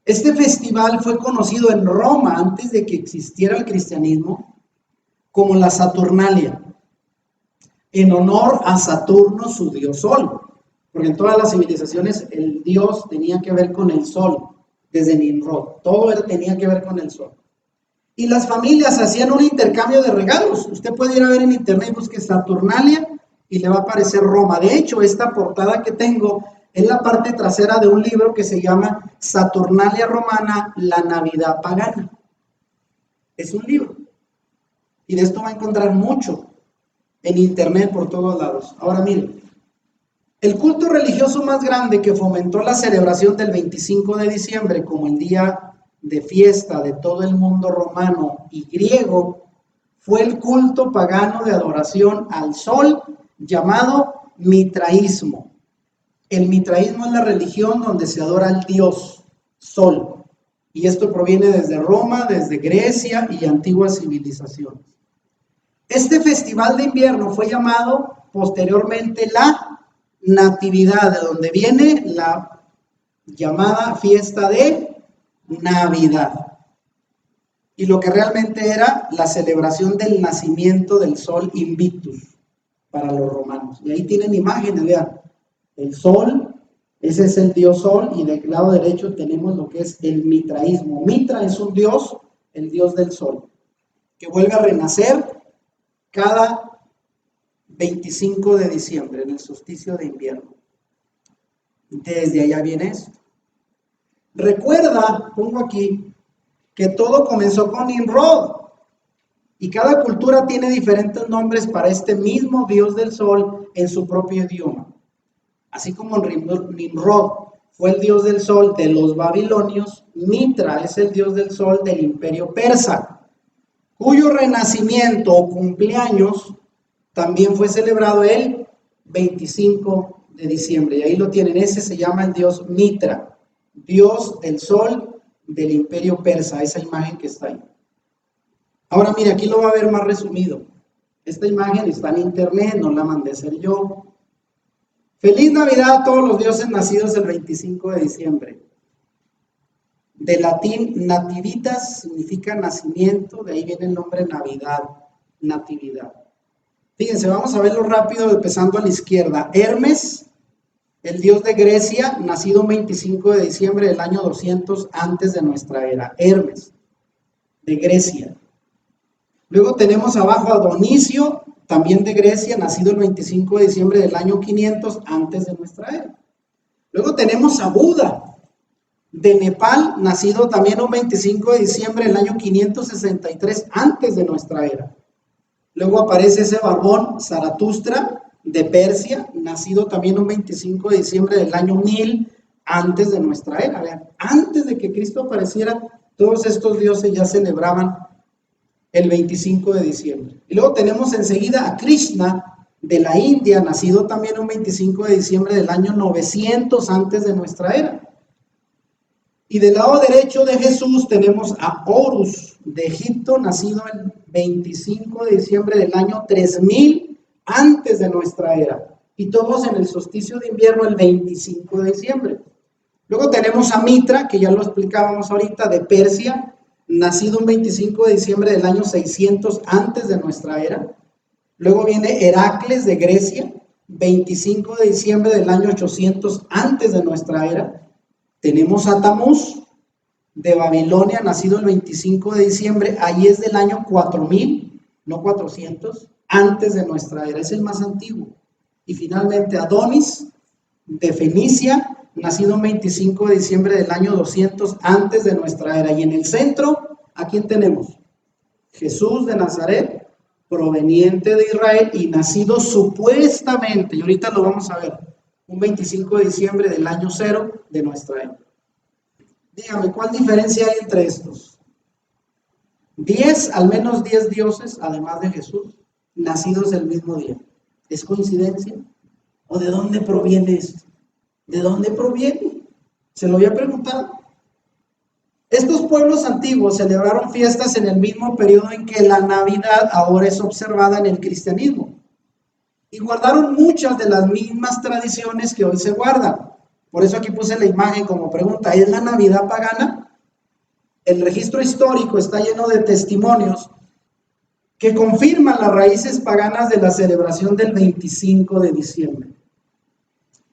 Este festival fue conocido en Roma, antes de que existiera el cristianismo, como la Saturnalia, en honor a Saturno, su dios sol, porque en todas las civilizaciones el dios tenía que ver con el sol, desde Nimrod, todo tenía que ver con el sol. Y las familias hacían un intercambio de regalos. Usted puede ir a ver en internet y busque Saturnalia y le va a aparecer Roma. De hecho, esta portada que tengo es la parte trasera de un libro que se llama Saturnalia Romana, la Navidad Pagana. Es un libro. Y de esto va a encontrar mucho en internet por todos lados. Ahora miren, el culto religioso más grande que fomentó la celebración del 25 de diciembre como el Día de fiesta de todo el mundo romano y griego fue el culto pagano de adoración al sol llamado mitraísmo. El mitraísmo es la religión donde se adora al dios sol, y esto proviene desde Roma, desde Grecia y antiguas civilizaciones. Este festival de invierno fue llamado posteriormente la Natividad, de donde viene la llamada fiesta de Navidad. Y lo que realmente era la celebración del nacimiento del sol Invictus para los romanos. Y ahí tienen imágenes, vean, el sol, ese es el dios sol, y del lado derecho tenemos lo que es el mitraísmo. Mitra es un dios, el dios del sol, que vuelve a renacer cada 25 de diciembre, en el solsticio de invierno. Desde allá viene esto. Recuerda, pongo aquí, que todo comenzó con Nimrod, y cada cultura tiene diferentes nombres para este mismo dios del sol en su propio idioma. Así como Nimrod fue el dios del sol de los babilonios, Mitra es el dios del sol del imperio persa, cuyo renacimiento o cumpleaños también fue celebrado el 25 de diciembre. Y ahí lo tienen, ese se llama el dios Mitra, dios del sol del imperio persa, esa imagen que está ahí. Ahora mire, aquí lo va a ver más resumido. Esta imagen está en internet, no la mandé a hacer yo. Feliz Navidad a todos los dioses nacidos el 25 de diciembre. De latín, nativitas significa nacimiento, de ahí viene el nombre Navidad, natividad. Fíjense, vamos a verlo rápido, empezando a la izquierda. Hermes, el dios de Grecia, nacido el 25 de diciembre del año 200 antes de nuestra era. Hermes, de Grecia. Luego tenemos abajo a Dionisio, también de Grecia, nacido el 25 de diciembre del año 500 antes de nuestra era. Luego tenemos a Buda, de Nepal, nacido también un 25 de diciembre del año 563 antes de nuestra era. Luego aparece ese barbón, Zaratustra, de Persia, nacido también un 25 de diciembre del año 1000 antes de nuestra era. Vean, antes de que Cristo apareciera, todos estos dioses ya celebraban el 25 de diciembre. Y luego tenemos enseguida a Krishna, de la India, nacido también un 25 de diciembre del año 900 antes de nuestra era. Y del lado derecho de Jesús tenemos a Horus, de Egipto, nacido el 25 de diciembre del año 3000 antes de nuestra era. Y todos en el solsticio de invierno el 25 de diciembre. Luego tenemos a Mitra, que ya lo explicábamos ahorita, de Persia, nacido un 25 de diciembre del año 600 antes de nuestra era. Luego viene Heracles de Grecia, 25 de diciembre del año 800 antes de nuestra era. Tenemos a Tamuz de Babilonia, nacido el 25 de diciembre, ahí es del año 4000, no 400, antes de nuestra era, es el más antiguo. Y finalmente Adonis de Fenicia, nacido el 25 de diciembre del año 200 antes de nuestra era. Y en el centro, ¿a quién tenemos? Jesús de Nazaret, proveniente de Israel y nacido supuestamente, y ahorita lo vamos a ver, un 25 de diciembre del año 0 de nuestra era. Dígame, ¿cuál diferencia hay entre estos? 10, al menos 10 dioses, además de Jesús, nacidos el mismo día. ¿Es coincidencia? ¿O de dónde proviene esto? ¿De dónde proviene? Se lo había preguntado. Estos pueblos antiguos celebraron fiestas en el mismo periodo en que la Navidad ahora es observada en el cristianismo. Y guardaron muchas de las mismas tradiciones que hoy se guardan. Por eso aquí puse la imagen como pregunta, ¿es la Navidad pagana? El registro histórico está lleno de testimonios que confirman las raíces paganas de la celebración del 25 de diciembre.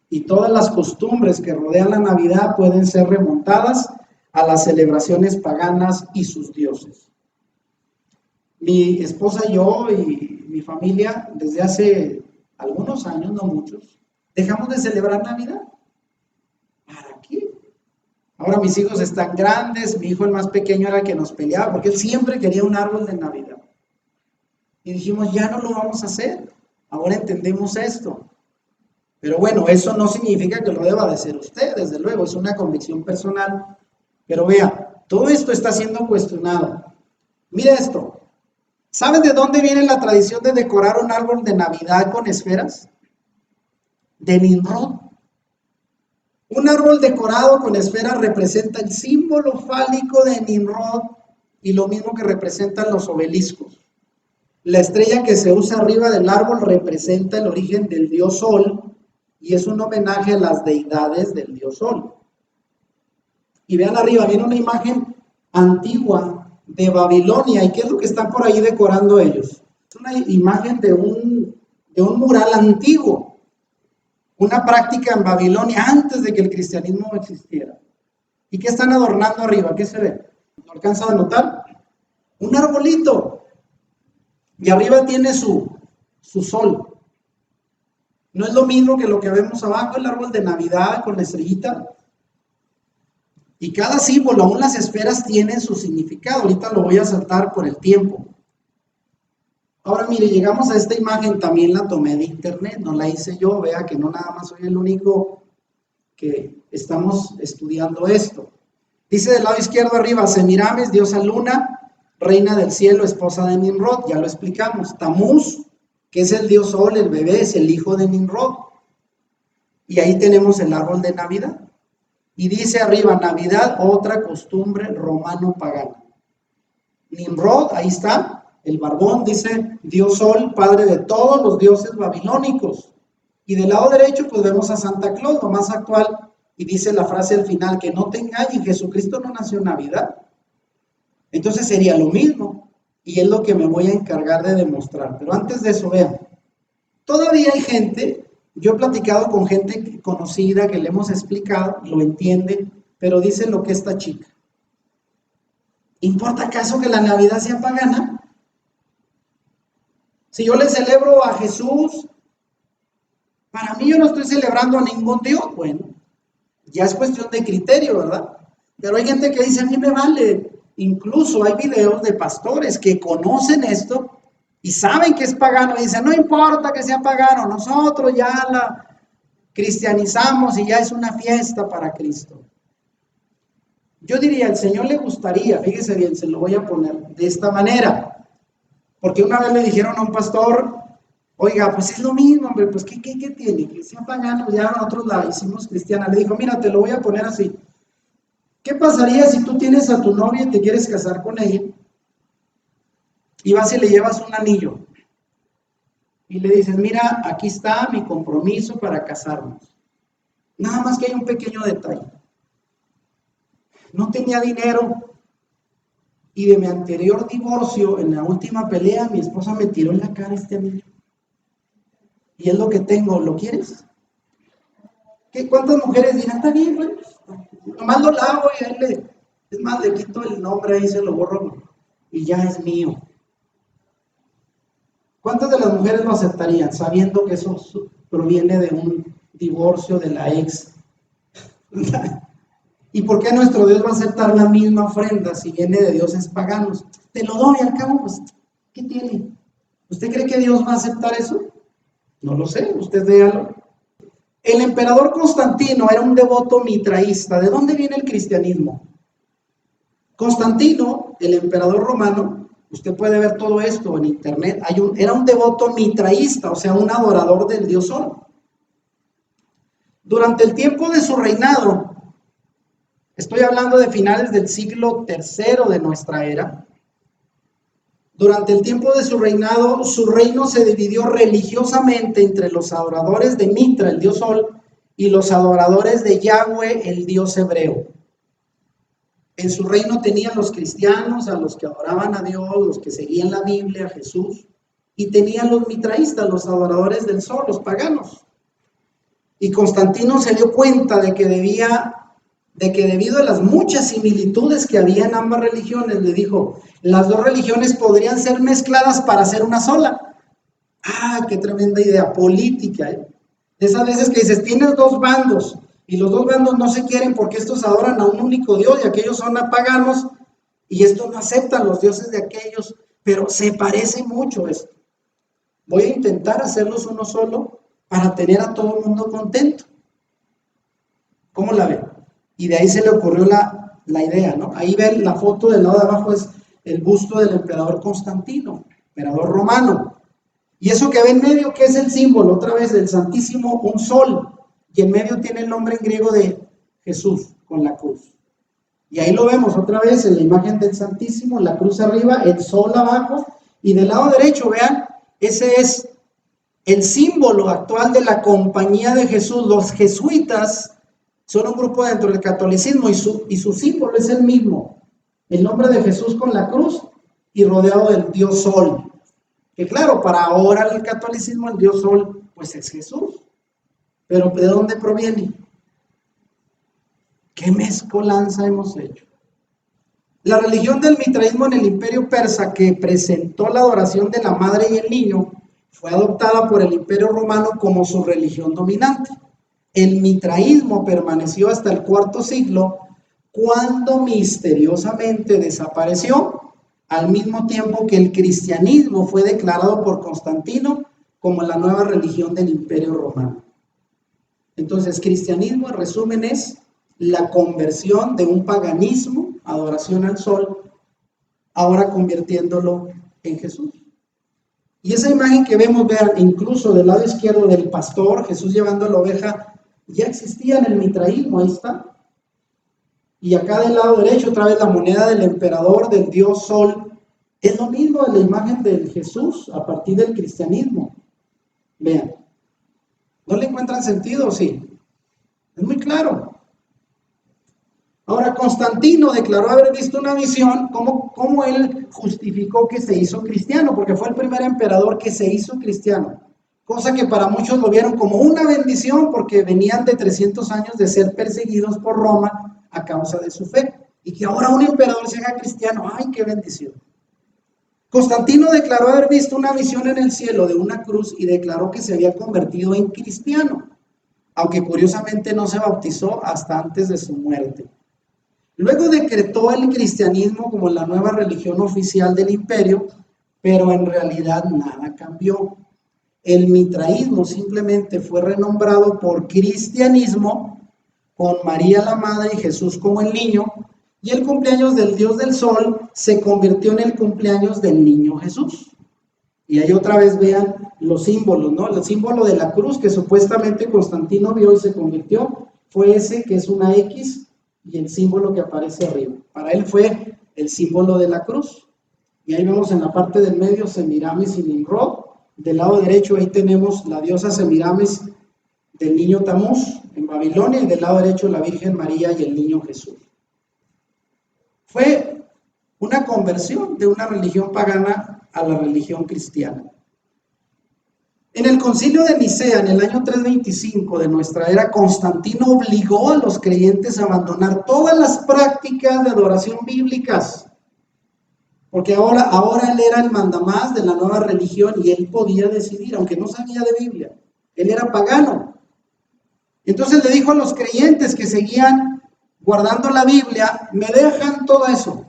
Y todas las costumbres que rodean la Navidad pueden ser remontadas a las celebraciones paganas y sus dioses. Mi esposa y yo y mi familia, desde hace algunos años, no muchos, dejamos de celebrar Navidad. ¿Para qué? Ahora mis hijos están grandes, mi hijo el más pequeño era el que nos peleaba, porque él siempre quería un árbol de Navidad. Y dijimos, ya no lo vamos a hacer, ahora entendemos esto. Pero bueno, eso no significa que lo deba de hacer usted, desde luego, es una convicción personal. Pero vea, Todo esto está siendo cuestionado. Mira esto. ¿Saben de dónde viene la tradición de decorar un árbol de Navidad con esferas? De Nimrod. Un árbol decorado con esferas representa el símbolo fálico de Nimrod y lo mismo que representan los obeliscos. La estrella que se usa arriba del árbol representa el origen del dios Sol y es un homenaje a las deidades del dios Sol. Y vean arriba, viene una imagen antigua de Babilonia. ¿Y qué es lo que están por ahí decorando ellos? Es una imagen de un mural antiguo, una práctica en Babilonia antes de que el cristianismo existiera. ¿Y qué están adornando arriba? ¿Qué se ve? ¿No alcanza a notar? Un arbolito. Y arriba tiene su sol. No es lo mismo que lo que vemos abajo, el árbol de Navidad con la estrellita. Y cada símbolo, aún las esferas, tienen su significado. Ahorita lo voy a saltar por el tiempo. Ahora mire, llegamos a esta imagen, también la tomé de internet, no la hice yo, vea que no nada más soy el único que estamos estudiando esto. Dice del lado izquierdo arriba, Semiramis, diosa luna, reina del cielo, esposa de Nimrod, ya lo explicamos. Tamuz, que es el dios Sol, el bebé, es el hijo de Nimrod. Y ahí tenemos el árbol de Navidad. Y dice arriba, Navidad, otra costumbre romano-pagana. Nimrod, ahí está, el barbón, dice Dios Sol, padre de todos los dioses babilónicos. Y del lado derecho, pues vemos a Santa Claus, lo más actual, y dice la frase al final, que no te engañen, Jesucristo no nació en Navidad. Entonces sería lo mismo, y es lo que me voy a encargar de demostrar. Pero antes de eso, vean, todavía hay gente, yo he platicado con gente conocida que le hemos explicado, lo entiende, pero dice lo que esta chica. ¿Importa acaso que la Navidad sea pagana? Si yo le celebro a Jesús, para mí yo no estoy celebrando a ningún Dios. Bueno, ya es cuestión de criterio, ¿verdad? Pero hay gente que dice, a mí me vale. Incluso hay videos de pastores que conocen esto y saben que es pagano y dicen, no importa que sea pagano, nosotros ya la cristianizamos y ya es una fiesta para Cristo. Yo diría, al Señor le gustaría, fíjese bien, se lo voy a poner de esta manera, porque una vez le dijeron a un pastor, oiga, pues es lo mismo, hombre, pues ¿qué tiene? Que sea pagano, ya nosotros la hicimos cristiana. Le dijo, mira, te lo voy a poner así. ¿Qué pasaría si tú tienes a tu novia y te quieres casar con ella? Y vas y le llevas un anillo. Y le dices, mira, aquí está mi compromiso para casarnos. Nada más que hay un pequeño detalle. No tenía dinero. Y de mi anterior divorcio, en la última pelea, mi esposa me tiró en la cara este anillo. Y es lo que tengo, ¿lo quieres? ¿Cuántas mujeres dirán, está bien, pues, nomás lo lavo y ahí es más, le quito el nombre ahí, se lo borro y ya es mío? ¿Cuántas de las mujeres lo aceptarían sabiendo que eso proviene de un divorcio de la ex? ¿Y por qué nuestro Dios va a aceptar la misma ofrenda si viene de dioses paganos? Te lo doy al cabo, pues, ¿qué tiene? ¿Usted cree que Dios va a aceptar eso? No lo sé, usted véalo. El emperador Constantino era un devoto mitraísta. ¿De dónde viene el cristianismo? Constantino, el emperador romano, usted puede ver todo esto en internet, era un devoto mitraísta, o sea, un adorador del dios Sol. Durante el tiempo de su reinado, estoy hablando de finales del siglo III de nuestra era, durante el tiempo de su reinado, su reino se dividió religiosamente entre los adoradores de Mitra, el dios Sol, y los adoradores de Yahweh, el dios hebreo. En su reino tenían los cristianos, a los que adoraban a Dios, los que seguían la Biblia, a Jesús, y tenían los mitraístas, los adoradores del sol, los paganos. Y Constantino se dio cuenta de que debido a las muchas similitudes que había en ambas religiones, le dijo, las dos religiones podrían ser mezcladas para hacer una sola. ¡Ah, qué tremenda idea política! De esas veces que dices, tienes dos bandos, y los dos bandos no se quieren porque estos adoran a un único Dios y aquellos son paganos, y estos no aceptan los dioses de aquellos, pero se parece mucho esto. Voy a intentar hacerlos uno solo para tener a todo el mundo contento. ¿Cómo la ven? Y de ahí se le ocurrió la la idea, ¿no? Ahí ven la foto del lado de abajo, es el busto del emperador Constantino, emperador romano. Y eso que ve en medio, ¿qué es el símbolo? Otra vez del Santísimo, un sol. Y en medio tiene el nombre en griego de Jesús con la cruz. Y ahí lo vemos otra vez en la imagen del Santísimo, la cruz arriba, el sol abajo. Y del lado derecho, vean, ese es el símbolo actual de la Compañía de Jesús. Los jesuitas son un grupo dentro del catolicismo y su símbolo es el mismo. El nombre de Jesús con la cruz y rodeado del Dios Sol. Que claro, para ahora el catolicismo, el Dios Sol, pues es Jesús. Pero ¿de dónde proviene? ¿Qué mezcolanza hemos hecho? La religión del mitraísmo en el imperio persa, que presentó la adoración de la madre y el niño, fue adoptada por el imperio romano como su religión dominante. El mitraísmo permaneció hasta el IV siglo, cuando misteriosamente desapareció, al mismo tiempo que el cristianismo fue declarado por Constantino como la nueva religión del imperio romano. Entonces, cristianismo en resumen es la conversión de un paganismo, adoración al sol, ahora convirtiéndolo en Jesús. Y esa imagen que vemos, vean, incluso del lado izquierdo del pastor, Jesús llevando la oveja, ya existía en el mitraísmo, ahí está. Y acá del lado derecho, otra vez la moneda del emperador, del dios Sol. Es lo mismo de la imagen de Jesús a partir del cristianismo. Vean. ¿No le encuentran sentido? Sí. Es muy claro. Ahora, Constantino declaró haber visto una visión, cómo él justificó que se hizo cristiano, porque fue el primer emperador que se hizo cristiano. Cosa que para muchos lo vieron como una bendición, porque venían de 300 años de ser perseguidos por Roma a causa de su fe. Y que ahora un emperador se haga cristiano, ¡ay, qué bendición! Constantino declaró haber visto una visión en el cielo de una cruz y declaró que se había convertido en cristiano, aunque curiosamente no se bautizó hasta antes de su muerte. Luego decretó el cristianismo como la nueva religión oficial del imperio, pero en realidad nada cambió. El mitraísmo simplemente fue renombrado por cristianismo, con María la Madre y Jesús como el niño, y el cumpleaños del Dios del Sol se convirtió en el cumpleaños del niño Jesús. Y ahí otra vez vean los símbolos, ¿no? El símbolo de la cruz que supuestamente Constantino vio y se convirtió, fue ese que es una X y el símbolo que aparece arriba. Para él fue el símbolo de la cruz. Y ahí vemos en la parte del medio Semiramis y Nimrod. Del lado derecho ahí tenemos la diosa Semiramis del niño Tamuz en Babilonia, y del lado derecho la Virgen María y el niño Jesús. Fue una conversión de una religión pagana a la religión cristiana. En el concilio de Nicea, en el año 325 de nuestra era, Constantino obligó a los creyentes a abandonar todas las prácticas de adoración bíblicas, porque ahora él era el mandamás de la nueva religión y él podía decidir, aunque no sabía de Biblia. Él era pagano. Entonces le dijo a los creyentes que seguían guardando la Biblia, me dejan todo eso.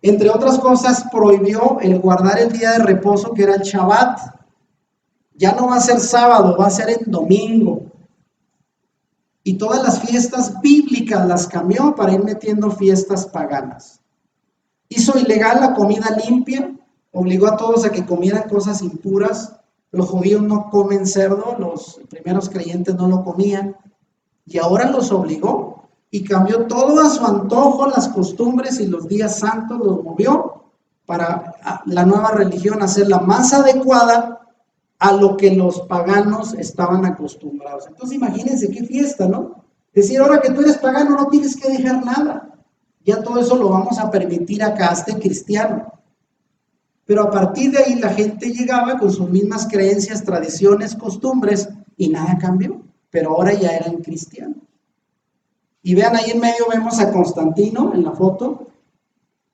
Entre otras cosas, prohibió el guardar el día de reposo, que era el Shabbat. Ya no va a ser sábado, va a ser en domingo. Y todas las fiestas bíblicas las cambió para ir metiendo fiestas paganas. Hizo ilegal la comida limpia, obligó a todos a que comieran cosas impuras. Los judíos no comen cerdo, los primeros creyentes no lo comían. Y ahora los obligó y cambió todo a su antojo, las costumbres y los días santos los movió para la nueva religión hacerla más adecuada a lo que los paganos estaban acostumbrados. Entonces imagínense qué fiesta, ¿no? Decir, ahora que tú eres pagano no tienes que dejar nada. Ya todo eso lo vamos a permitir acá, este cristiano. Pero a partir de ahí la gente llegaba con sus mismas creencias, tradiciones, costumbres y nada cambió. Pero ahora ya eran cristianos. Y vean ahí en medio vemos a Constantino en la foto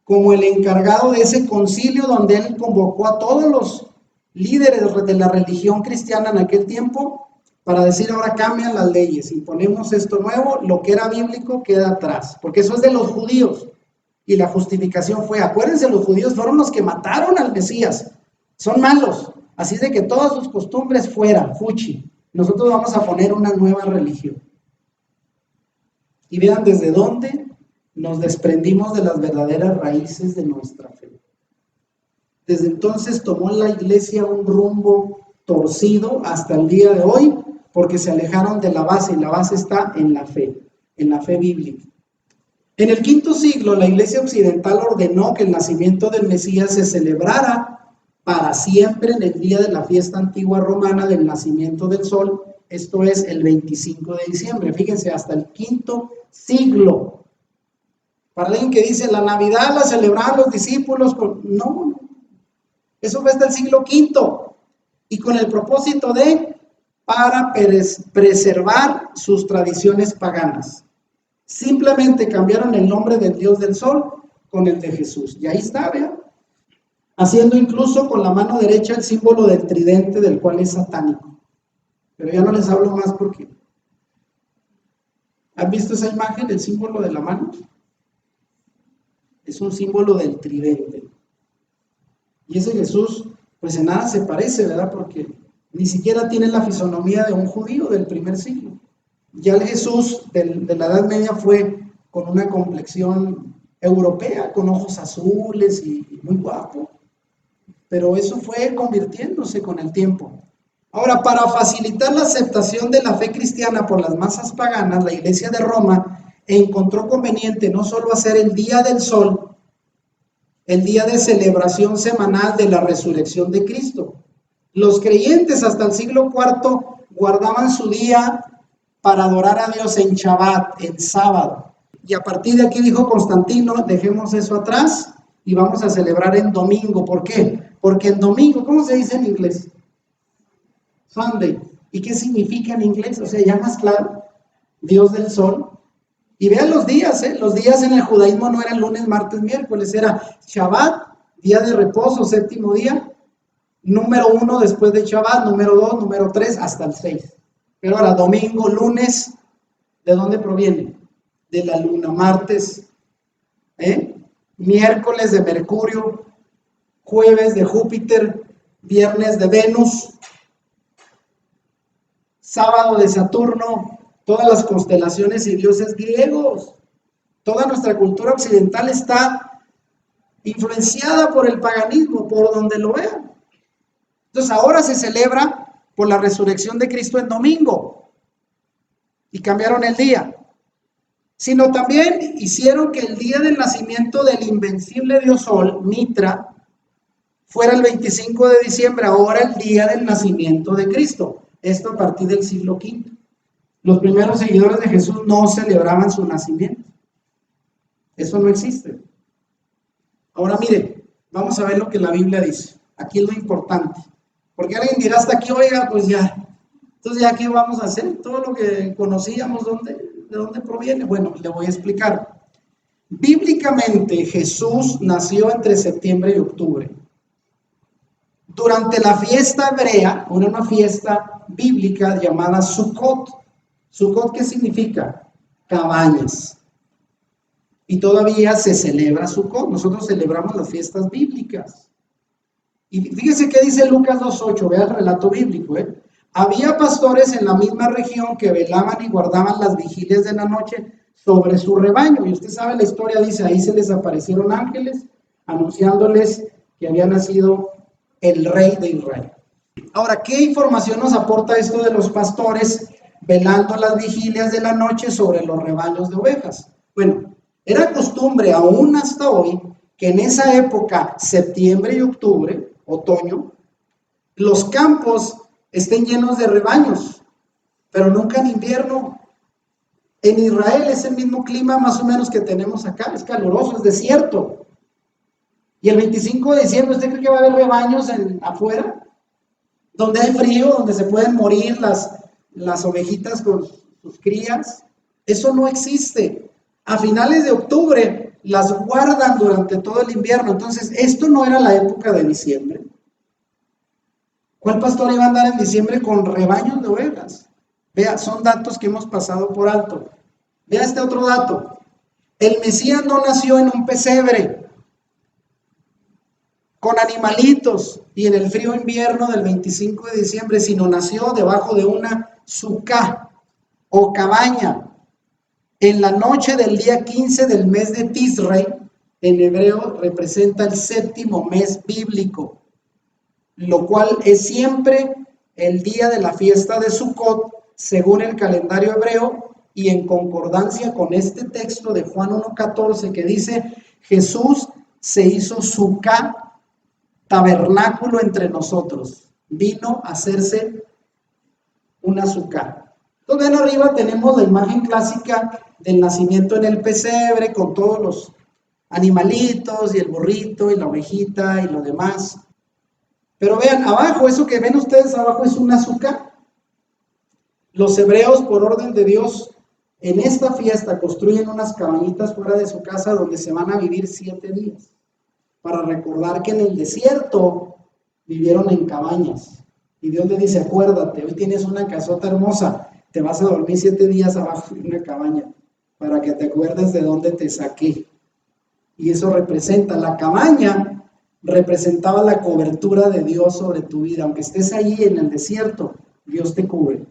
como el encargado de ese concilio donde él convocó a todos los líderes de la religión cristiana en aquel tiempo para decir ahora cambian las leyes, imponemos esto nuevo, lo que era bíblico queda atrás, porque eso es de los judíos. Y la justificación fue, acuérdense, los judíos fueron los que mataron al Mesías, son malos, así de que todas sus costumbres fuera, fuchi. Nosotros vamos a poner una nueva religión. Y vean desde dónde nos desprendimos de las verdaderas raíces de nuestra fe. Desde entonces tomó la iglesia un rumbo torcido hasta el día de hoy, porque se alejaron de la base, y la base está en la fe bíblica. En el V siglo, la iglesia occidental ordenó que el nacimiento del Mesías se celebrara para siempre en el día de la fiesta antigua romana del nacimiento del sol, esto es el 25 de diciembre. Fíjense, hasta el V siglo. Para alguien que dice, la Navidad la celebraban los discípulos, no, eso fue hasta el siglo V, y con el propósito para preservar sus tradiciones paganas. Simplemente cambiaron el nombre del Dios del Sol con el de Jesús. Y ahí está, vean. Haciendo incluso con la mano derecha el símbolo del tridente, del cual es satánico. Pero ya no les hablo más porque... ¿Han visto esa imagen, el símbolo de la mano? Es un símbolo del tridente. Y ese Jesús, pues en nada se parece, ¿verdad? Porque ni siquiera tiene la fisonomía de un judío del primer siglo. Ya el Jesús de la Edad Media fue con una complexión europea, con ojos azules y muy guapo. Pero eso fue convirtiéndose con el tiempo. Ahora, para facilitar la aceptación de la fe cristiana por las masas paganas, la Iglesia de Roma encontró conveniente no solo hacer el Día del Sol, el día de celebración semanal de la resurrección de Cristo. Los creyentes hasta el siglo IV guardaban su día para adorar a Dios en Shabbat, en sábado. Y a partir de aquí dijo Constantino, dejemos eso atrás y vamos a celebrar en domingo. ¿Por qué? Porque en domingo, ¿cómo se dice en inglés? Sunday. ¿Y qué significa en inglés? O sea, ya más claro, Dios del sol. Y vean los días, los días en el judaísmo no eran lunes, martes, miércoles, era Shabbat, día de reposo, séptimo día, número 1 después de Shabbat, número 2, número 3, hasta el 6. Pero ahora, domingo, lunes, ¿de dónde proviene? De la luna. Martes, miércoles de Mercurio, jueves de Júpiter, viernes de Venus, sábado de Saturno, todas las constelaciones y dioses griegos. Toda nuestra cultura occidental está influenciada por el paganismo, por donde lo vean. Entonces ahora se celebra por la resurrección de Cristo en domingo y cambiaron el día. Sino también hicieron que el día del nacimiento del invencible dios Sol, Mitra, fuera el 25 de diciembre, ahora el día del nacimiento de Cristo. Esto a partir del siglo V. Los primeros seguidores de Jesús no celebraban su nacimiento. Eso no existe. Ahora mire, vamos a ver lo que la Biblia dice. Aquí es lo importante. Porque alguien dirá hasta aquí, oiga, pues ya. Entonces ya, ¿qué vamos a hacer? Todo lo que conocíamos, ¿de dónde proviene? Bueno, le voy a explicar. Bíblicamente, Jesús nació entre septiembre y octubre. Durante la fiesta hebrea, una fiesta bíblica llamada Sukkot. Sukkot, ¿qué significa? Cabañas. Y todavía se celebra Sukkot. Nosotros celebramos las fiestas bíblicas. Y fíjese qué dice Lucas 2:8, vea el relato bíblico. Había pastores en la misma región que velaban y guardaban las vigilias de la noche sobre su rebaño. Y usted sabe la historia, dice, ahí se les aparecieron ángeles anunciándoles que había nacido el rey de Israel. Ahora, ¿qué información nos aporta esto de los pastores velando las vigilias de la noche sobre los rebaños de ovejas? Bueno, era costumbre aún hasta hoy que en esa época, septiembre y octubre, otoño, los campos estén llenos de rebaños, pero nunca en invierno. En Israel es el mismo clima más o menos que tenemos acá, es caluroso, es desierto. Y el 25 de diciembre, ¿usted cree que va a haber rebaños afuera? Donde hay frío, donde se pueden morir las ovejitas con sus crías. Eso no existe. A finales de octubre las guardan durante todo el invierno. Entonces, esto no era la época de diciembre. ¿Cuál pastor iba a andar en diciembre con rebaños de ovejas? Vea, son datos que hemos pasado por alto. Vea este otro dato. El Mesías no nació en un pesebre con animalitos y en el frío invierno del 25 de diciembre, sino nació debajo de una sucá o cabaña. En la noche del día 15 del mes de Tisrei, en hebreo representa el séptimo mes bíblico, lo cual es siempre el día de la fiesta de Sukkot, según el calendario hebreo, y en concordancia con este texto de Juan 1:14 que dice, Jesús se hizo Sukkah, tabernáculo entre nosotros, vino a hacerse una Sukkah. Entonces, ven arriba tenemos la imagen clásica del nacimiento en el pesebre, con todos los animalitos, y el burrito, y la ovejita, y lo demás. Pero vean, abajo, eso que ven ustedes abajo es una Sukkah. Los hebreos, por orden de Dios, en esta fiesta construyen unas cabañitas fuera de su casa donde se van a vivir 7 días, para recordar que en el desierto vivieron en cabañas. Y Dios le dice, acuérdate, hoy tienes una casota hermosa, te vas a dormir 7 días abajo en una cabaña, para que te acuerdes de dónde te saqué. Y eso representa, la cabaña representaba la cobertura de Dios sobre tu vida. Aunque estés ahí en el desierto, Dios te cubre.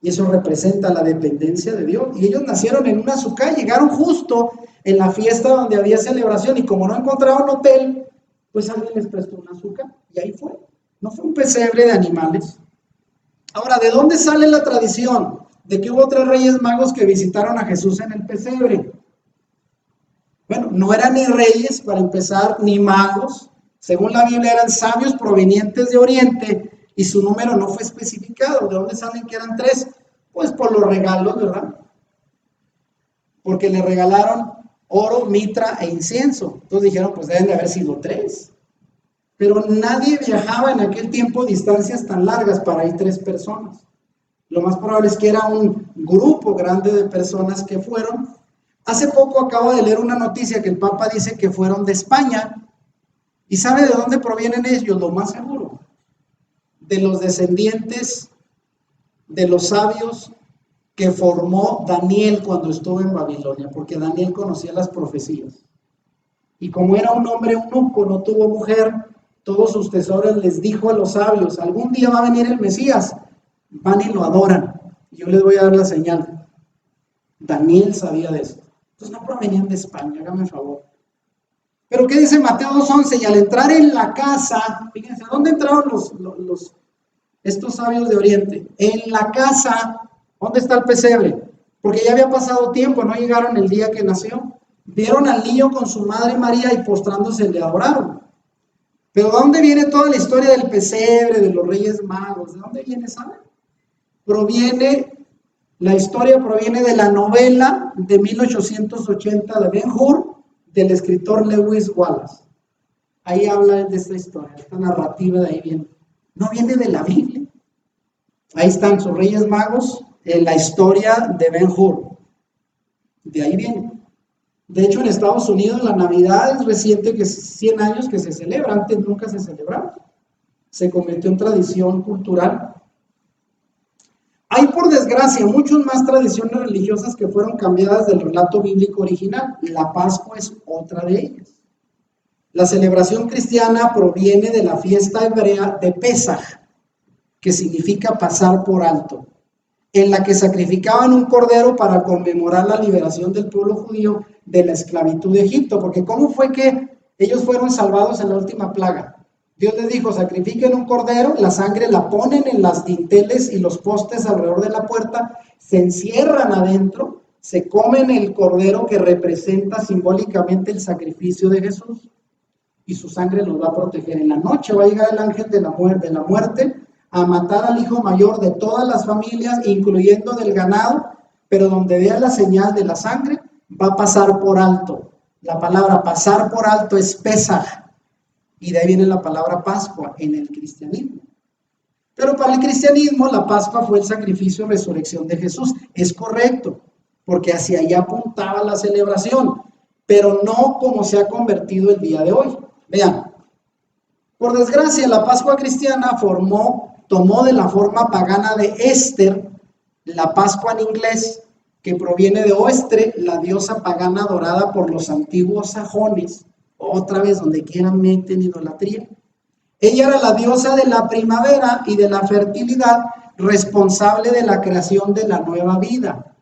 Y eso representa la dependencia de Dios. Y ellos nacieron en una Sukkah, llegaron justo en la fiesta donde había celebración, y como no encontraban hotel, pues alguien les prestó una Sukkah, y ahí fue. No fue un pesebre de animales. Ahora, ¿de dónde sale la tradición de que hubo 3 reyes magos que visitaron a Jesús en el pesebre? Bueno, no eran ni reyes, para empezar, ni magos. Según la Biblia, eran sabios provenientes de Oriente, y su número no fue especificado. ¿De dónde salen que eran 3? Pues por los regalos, ¿verdad? Porque le regalaron oro, mitra e incienso. Entonces dijeron, pues deben de haber sido 3. Pero nadie viajaba en aquel tiempo distancias tan largas para ir 3 personas. Lo más probable es que era un grupo grande de personas que fueron. Hace poco acabo de leer una noticia que el Papa dice que fueron de España. ¿Y sabe de dónde provienen ellos? Lo más seguro, de los descendientes de los sabios que formó Daniel cuando estuvo en Babilonia, porque Daniel conocía las profecías. Y como era un hombre eunuco, no tuvo mujer, todos sus tesoros les dijo a los sabios, algún día va a venir el Mesías, van y lo adoran, yo les voy a dar la señal. Daniel sabía de esto. Entonces no provenían de España, hágame favor. Pero ¿qué dice Mateo 2:11? Y al entrar en la casa, fíjense, ¿dónde entraron estos sabios de Oriente? En la casa. ¿Dónde está el pesebre? Porque ya había pasado tiempo, no llegaron el día que nació. Vieron al niño con su madre María y postrándose le adoraron. Pero ¿de dónde viene toda la historia del pesebre, de los reyes magos? ¿De dónde viene, saben? La historia proviene de la novela de 1880 de Ben-Hur, del escritor Lewis Wallace. Ahí habla de esta historia, esta narrativa de ahí viene. No viene de la Biblia. Ahí están sus reyes magos en la historia de Ben-Hur. De ahí viene. De hecho, en Estados Unidos la Navidad es reciente, que es 100 años que se celebra. Antes nunca se celebraba. Se convirtió en tradición cultural. Hay, por desgracia, muchas más tradiciones religiosas que fueron cambiadas del relato bíblico original. La Pascua es otra de ellas. La celebración cristiana proviene de la fiesta hebrea de Pesaj, que significa pasar por alto, en la que sacrificaban un cordero para conmemorar la liberación del pueblo judío de la esclavitud de Egipto. Porque ¿cómo fue que ellos fueron salvados en la última plaga? Dios les dijo, sacrifiquen un cordero, la sangre la ponen en las dinteles y los postes alrededor de la puerta, se encierran adentro, se comen el cordero que representa simbólicamente el sacrificio de Jesús, y su sangre los va a proteger. En la noche va a llegar el ángel de la muerte a matar al hijo mayor de todas las familias, incluyendo del ganado, pero donde vea la señal de la sangre, va a pasar por alto. La palabra pasar por alto es Pesaj, y de ahí viene la palabra Pascua en el cristianismo. Pero para el cristianismo la Pascua fue el sacrificio y resurrección de Jesús. Es correcto, porque hacia allá apuntaba la celebración, pero no como se ha convertido el día de hoy. Vean, por desgracia la Pascua cristiana tomó de la forma pagana de Éster, la Pascua en inglés, que proviene de Oestre, la diosa pagana adorada por los antiguos sajones. Otra vez, donde quiera meten idolatría. Ella era la diosa de la primavera y de la fertilidad, responsable de la creación de la nueva vida.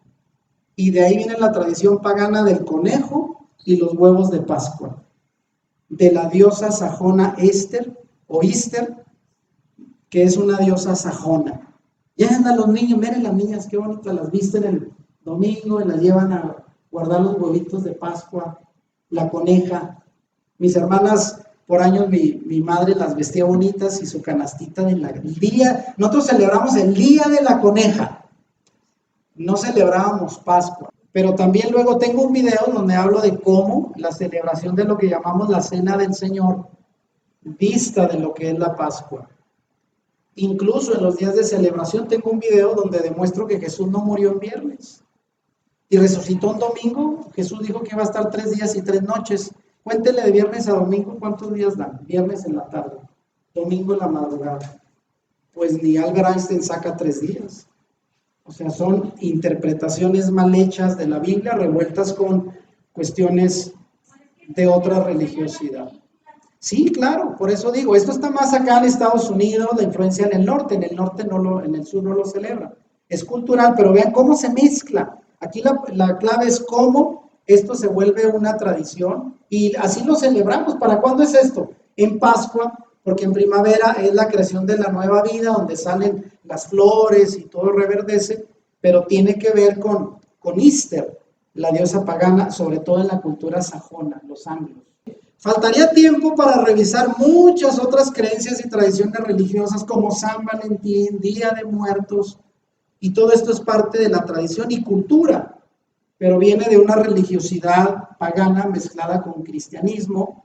Y de ahí viene la tradición pagana del conejo y los huevos de Pascua, de la diosa sajona Ester o Ister, que es una diosa sajona. Ya andan los niños, miren las niñas, qué bonitas, las visten el domingo y las llevan a guardar los huevitos de Pascua, la coneja. Mis hermanas, por años, mi madre las vestía bonitas y su canastita del día. Nosotros celebramos el día de la coneja, no celebrábamos Pascua. Pero también luego tengo un video donde hablo de cómo la celebración de lo que llamamos la Cena del Señor dista de lo que es la Pascua. Incluso en los días de celebración tengo un video donde demuestro que Jesús no murió en viernes y resucitó un domingo. Jesús dijo que iba a estar 3 días y 3 noches. Cuéntele de viernes a domingo, ¿cuántos días dan? Viernes en la tarde, domingo en la madrugada. Pues ni Albert Einstein saca 3 días. O sea, son interpretaciones mal hechas de la Biblia revueltas con cuestiones de otra religiosidad. Sí, claro, por eso digo, esto está más acá en Estados Unidos, la influencia en el norte en el sur no lo celebran. Es cultural, pero vean cómo se mezcla. Aquí la clave es cómo esto se vuelve una tradición y así lo celebramos. ¿Para cuándo es esto? En Pascua, porque en primavera es la creación de la nueva vida, donde salen las flores y todo reverdece, pero tiene que ver con Easter, la diosa pagana, sobre todo en la cultura sajona, los anglos. Faltaría tiempo para revisar muchas otras creencias y tradiciones religiosas como San Valentín, Día de Muertos, y todo esto es parte de la tradición y cultura, pero viene de una religiosidad pagana mezclada con cristianismo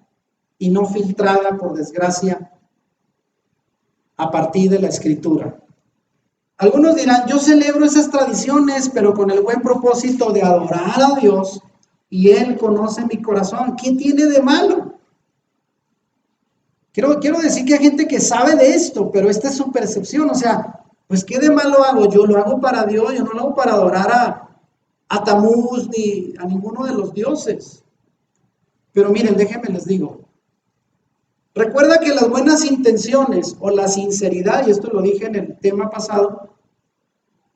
y no filtrada, por desgracia, a partir de la escritura. Algunos dirán, yo celebro esas tradiciones, pero con el buen propósito de adorar a Dios, y Él conoce mi corazón. ¿Qué tiene de malo? Quiero decir que hay gente que sabe de esto, pero esta es su percepción. O sea, pues ¿qué de malo hago? Yo lo hago para Dios, yo no lo hago para adorar a Tamuz ni a ninguno de los dioses. Pero miren, déjenme les digo. Recuerda que las buenas intenciones o la sinceridad, y esto lo dije en el tema pasado,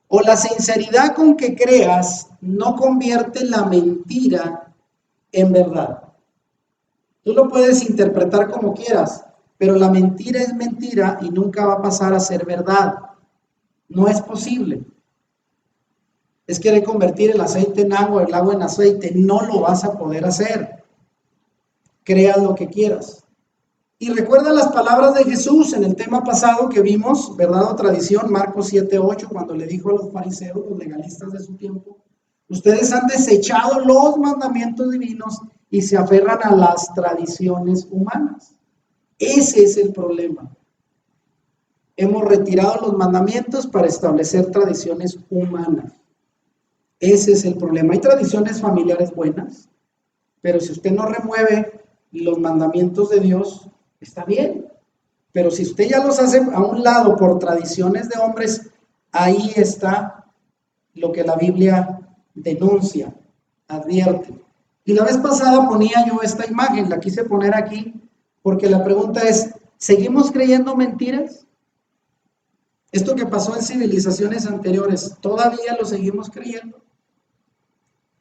o la sinceridad con que creas no convierte la mentira en verdad. Tú lo puedes interpretar como quieras, pero la mentira es mentira y nunca va a pasar a ser verdad. No es posible. Es querer convertir el aceite en agua, el agua en aceite. No lo vas a poder hacer. Creas lo que quieras. Y recuerda las palabras de Jesús en el tema pasado que vimos, verdad o tradición, Marcos 7:8, cuando le dijo a los fariseos, los legalistas de su tiempo, ustedes han desechado los mandamientos divinos y se aferran a las tradiciones humanas. Ese es el problema. Hemos retirado los mandamientos para establecer tradiciones humanas. Ese es el problema. Hay tradiciones familiares buenas, pero si usted no remueve los mandamientos de Dios, está bien. Pero si usted ya los hace a un lado por tradiciones de hombres, ahí está lo que la Biblia denuncia, advierte. Y la vez pasada ponía yo esta imagen, la quise poner aquí, porque la pregunta es, ¿seguimos creyendo mentiras? Esto que pasó en civilizaciones anteriores, ¿todavía lo seguimos creyendo?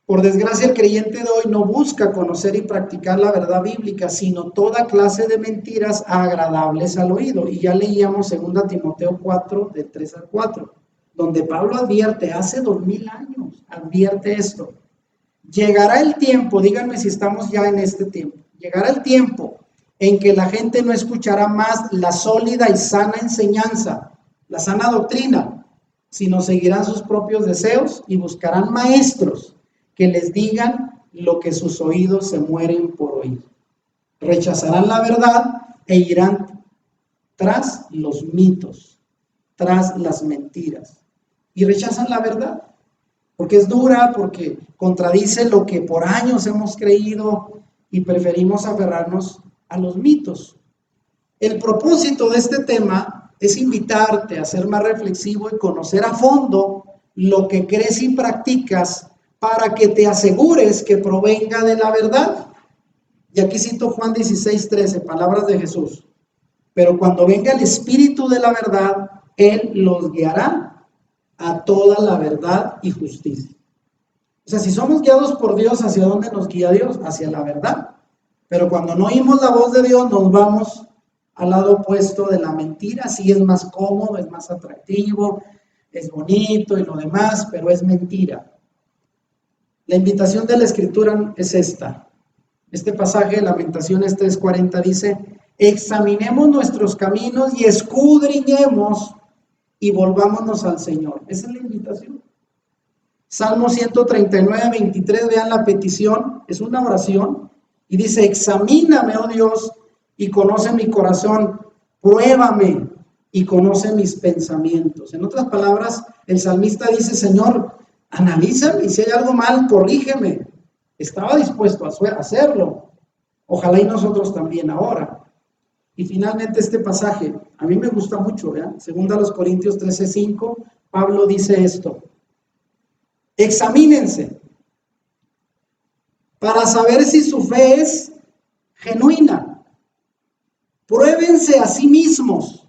Por desgracia, el creyente de hoy no busca conocer y practicar la verdad bíblica, sino toda clase de mentiras agradables al oído. Y ya leíamos 2 Timoteo 4, del 3 al 4, donde Pablo advierte, hace 2000 años, advierte esto. Llegará el tiempo, díganme si estamos ya en este tiempo, llegará el tiempo en que la gente no escuchará más la sólida y sana enseñanza, la sana doctrina, sino seguirán sus propios deseos y buscarán maestros que les digan lo que sus oídos se mueren por oír. Rechazarán la verdad e irán tras los mitos, tras las mentiras. Y rechazan la verdad, porque es dura, porque contradice lo que por años hemos creído y preferimos aferrarnos a los mitos. El propósito de este tema es invitarte a ser más reflexivo y conocer a fondo lo que crees y practicas para que te asegures que provenga de la verdad. Y aquí cito Juan 16:13, palabras de Jesús. Pero cuando venga el Espíritu de la verdad, Él los guiará a toda la verdad y justicia. O sea, si somos guiados por Dios, ¿hacia dónde nos guía Dios? Hacia la verdad. Pero cuando no oímos la voz de Dios, nos vamos al lado opuesto de la mentira. Sí es más cómodo, es más atractivo, es bonito y lo demás, pero es mentira. La invitación de la Escritura es esta. Este pasaje de Lamentaciones 3:40 dice: examinemos nuestros caminos y escudriñemos y volvámonos al Señor. Esa es la invitación. Salmo 139:23, vean la petición, es una oración y dice: examíname, oh Dios, y conoce mi corazón, pruébame y conoce mis pensamientos. En otras palabras, el salmista dice: Señor, analízame y si hay algo mal, corrígeme. Estaba dispuesto a hacerlo. Ojalá y nosotros también ahora. Y finalmente este pasaje, a mí me gusta mucho, ¿vean? Segunda a los Corintios 13:5, Pablo dice esto: examínense para saber si su fe es genuina. Pruébense a sí mismos.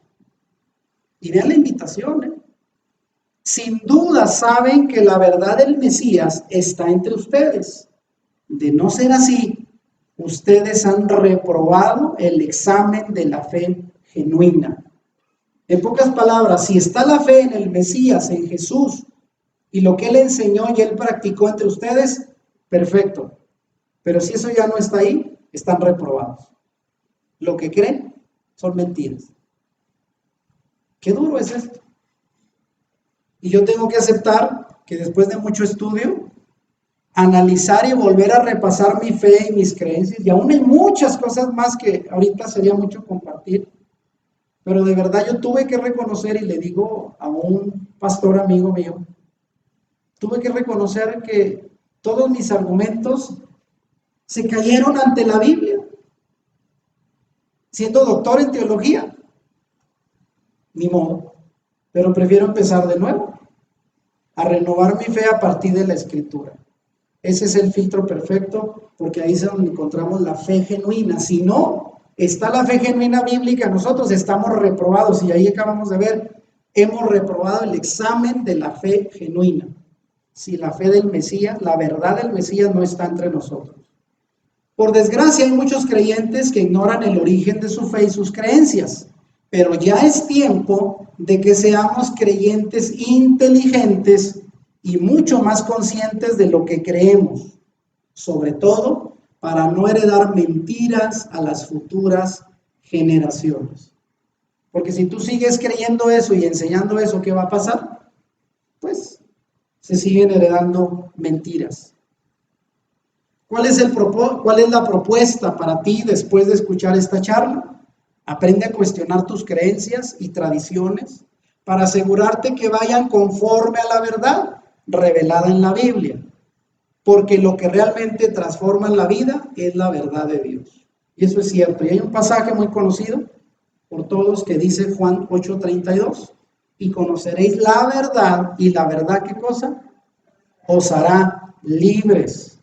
Y vean la invitación, ¿eh? Sin duda saben que la verdad del Mesías está entre ustedes. De no ser así, ustedes han reprobado el examen de la fe genuina. En pocas palabras, si está la fe en el Mesías, en Jesús, y lo que Él enseñó y Él practicó entre ustedes, perfecto. Pero si eso ya no está ahí, están reprobados. Lo que creen son mentiras. Qué duro es esto. Y yo tengo que aceptar que después de mucho estudio, analizar y volver a repasar mi fe y mis creencias, y aún hay muchas cosas más que ahorita sería mucho compartir, pero de verdad yo tuve que reconocer, y le digo a un pastor amigo mío, tuve que reconocer que todos mis argumentos se cayeron ante la Biblia, siendo doctor en teología, ni modo, pero prefiero empezar de nuevo, a renovar mi fe a partir de la Escritura. Ese es el filtro perfecto, porque ahí es donde encontramos la fe genuina. Si no está la fe genuina bíblica, nosotros estamos reprobados, y ahí acabamos de ver, hemos reprobado el examen de la fe genuina. Si la fe del Mesías, la verdad del Mesías no está entre nosotros. Por desgracia, hay muchos creyentes que ignoran el origen de su fe y sus creencias, pero ya es tiempo de que seamos creyentes inteligentes y mucho más conscientes de lo que creemos, sobre todo para no heredar mentiras a las futuras generaciones. Porque si tú sigues creyendo eso y enseñando eso, ¿qué va a pasar? Pues se siguen heredando mentiras. ¿Cuál es la propuesta para ti después de escuchar esta charla? Aprende a cuestionar tus creencias y tradiciones para asegurarte que vayan conforme a la verdad revelada en la Biblia, porque lo que realmente transforma la vida es la verdad de Dios. Y eso es cierto. Y hay un pasaje muy conocido por todos que dice Juan 8:32, y conoceréis la verdad, y la verdad, ¿qué cosa? Os hará libres.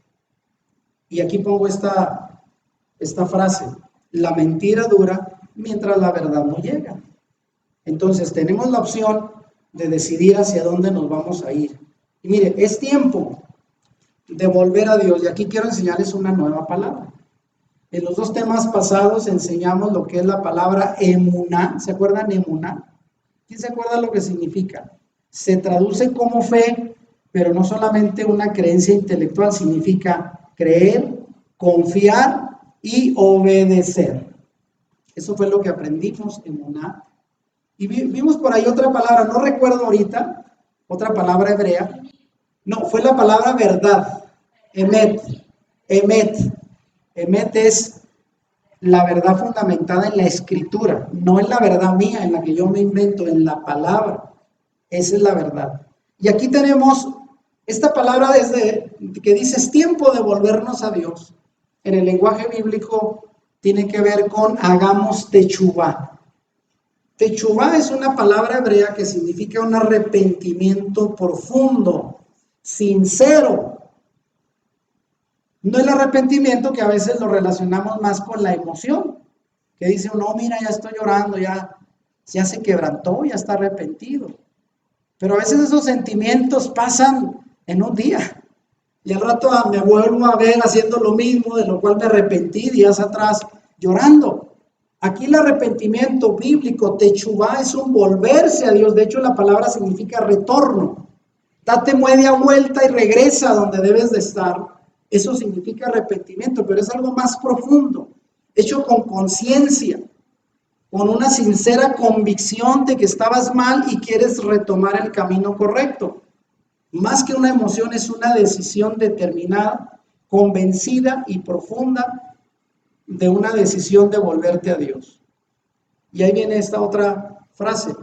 Y aquí pongo esta frase: la mentira dura mientras la verdad no llega. Entonces tenemos la opción de decidir hacia dónde nos vamos a ir. Y mire, es tiempo de volver a Dios, y aquí quiero enseñarles una nueva palabra. En los dos temas pasados enseñamos lo que es la palabra emuná. ¿Se acuerdan emuná? ¿Quién se acuerda lo que significa? Se traduce como fe, pero no solamente una creencia intelectual, significa creer, confiar y obedecer. Eso fue lo que aprendimos en emuná. Y vimos por ahí otra palabra, no recuerdo ahorita, otra palabra hebrea. No, fue la palabra verdad, emet. Emet es la verdad fundamentada en la Escritura, no en la verdad mía, en la que yo me invento, en la palabra. Esa es la verdad. Y aquí tenemos esta palabra que dice: es tiempo de volvernos a Dios. En el lenguaje bíblico tiene que ver con hagamos techuvá. Techuvá es una palabra hebrea que significa un arrepentimiento profundo, sincero. No el arrepentimiento que a veces lo relacionamos más con la emoción, que dice uno: mira, ya estoy llorando, ya se quebrantó, ya está arrepentido. Pero a veces esos sentimientos pasan en un día y al rato me vuelvo a ver haciendo lo mismo, de lo cual me arrepentí días atrás, llorando. Aquí el arrepentimiento bíblico, techubá, es un volverse a Dios. De hecho, la palabra significa retorno. Date media vuelta y regresa donde debes de estar. Eso significa arrepentimiento, pero es algo más profundo, hecho con conciencia, con una sincera convicción de que estabas mal y quieres retomar el camino correcto. Más que una emoción, es una decisión determinada, convencida y profunda de una decisión de volverte a Dios. Y ahí viene esta otra frase: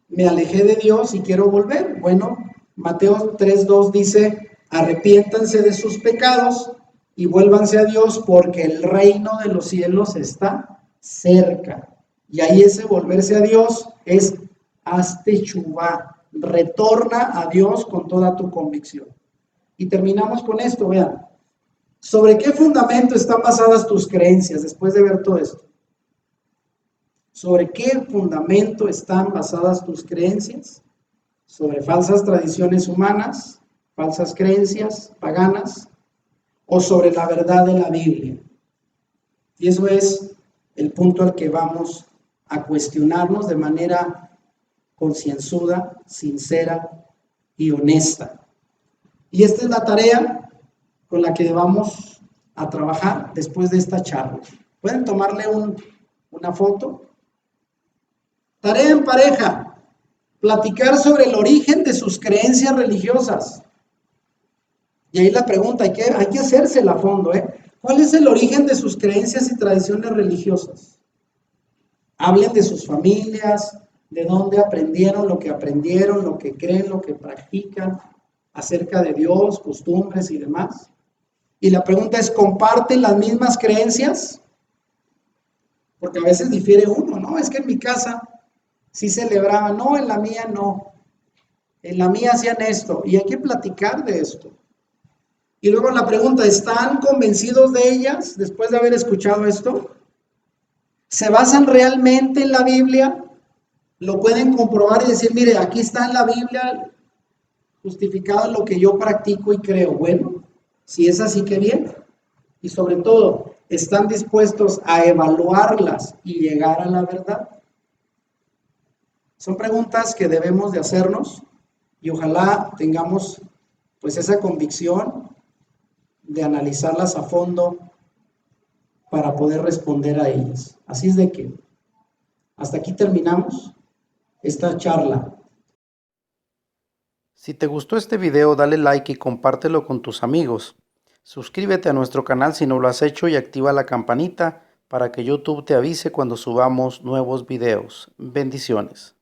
me alejé de Dios y quiero volver. Bueno, Mateo 3:2 dice: arrepiéntanse de sus pecados y vuélvanse a Dios, porque el reino de los cielos está cerca. Y ahí ese volverse a Dios es hazte chubá, retorna a Dios con toda tu convicción. Y terminamos con esto, vean. ¿Sobre qué fundamento están basadas tus creencias después de ver todo esto? ¿Sobre qué fundamento están basadas tus creencias? ¿Sobre falsas tradiciones humanas, falsas creencias paganas, o sobre la verdad de la Biblia? Y eso es el punto al que vamos a cuestionarnos de manera concienzuda, sincera y honesta. Y esta es la tarea con la que vamos a trabajar después de esta charla. ¿Pueden tomarle una foto? Tarea en pareja: platicar sobre el origen de sus creencias religiosas. Y ahí la pregunta, hay que hacérsela a fondo, ¿cuál es el origen de sus creencias y tradiciones religiosas? Hablen de sus familias, de dónde aprendieron, lo que creen, lo que practican acerca de Dios, costumbres y demás. Y la pregunta es, ¿comparten las mismas creencias? Porque a veces difiere uno, ¿no? Es que en mi casa sí celebraban, no, en la mía no. En la mía hacían esto, y hay que platicar de esto. Y luego la pregunta, ¿están convencidos de ellas después de haber escuchado esto? ¿Se basan realmente en la Biblia? ¿Lo pueden comprobar y decir, mire, aquí está en la Biblia justificado lo que yo practico y creo? Bueno, si es así, qué bien. Y sobre todo, ¿están dispuestos a evaluarlas y llegar a la verdad? Son preguntas que debemos de hacernos y ojalá tengamos pues esa convicción de analizarlas a fondo para poder responder a ellas. Así es de que hasta aquí terminamos esta charla. Si te gustó este video, dale like y compártelo con tus amigos. Suscríbete a nuestro canal si no lo has hecho y activa la campanita para que YouTube te avise cuando subamos nuevos videos. Bendiciones.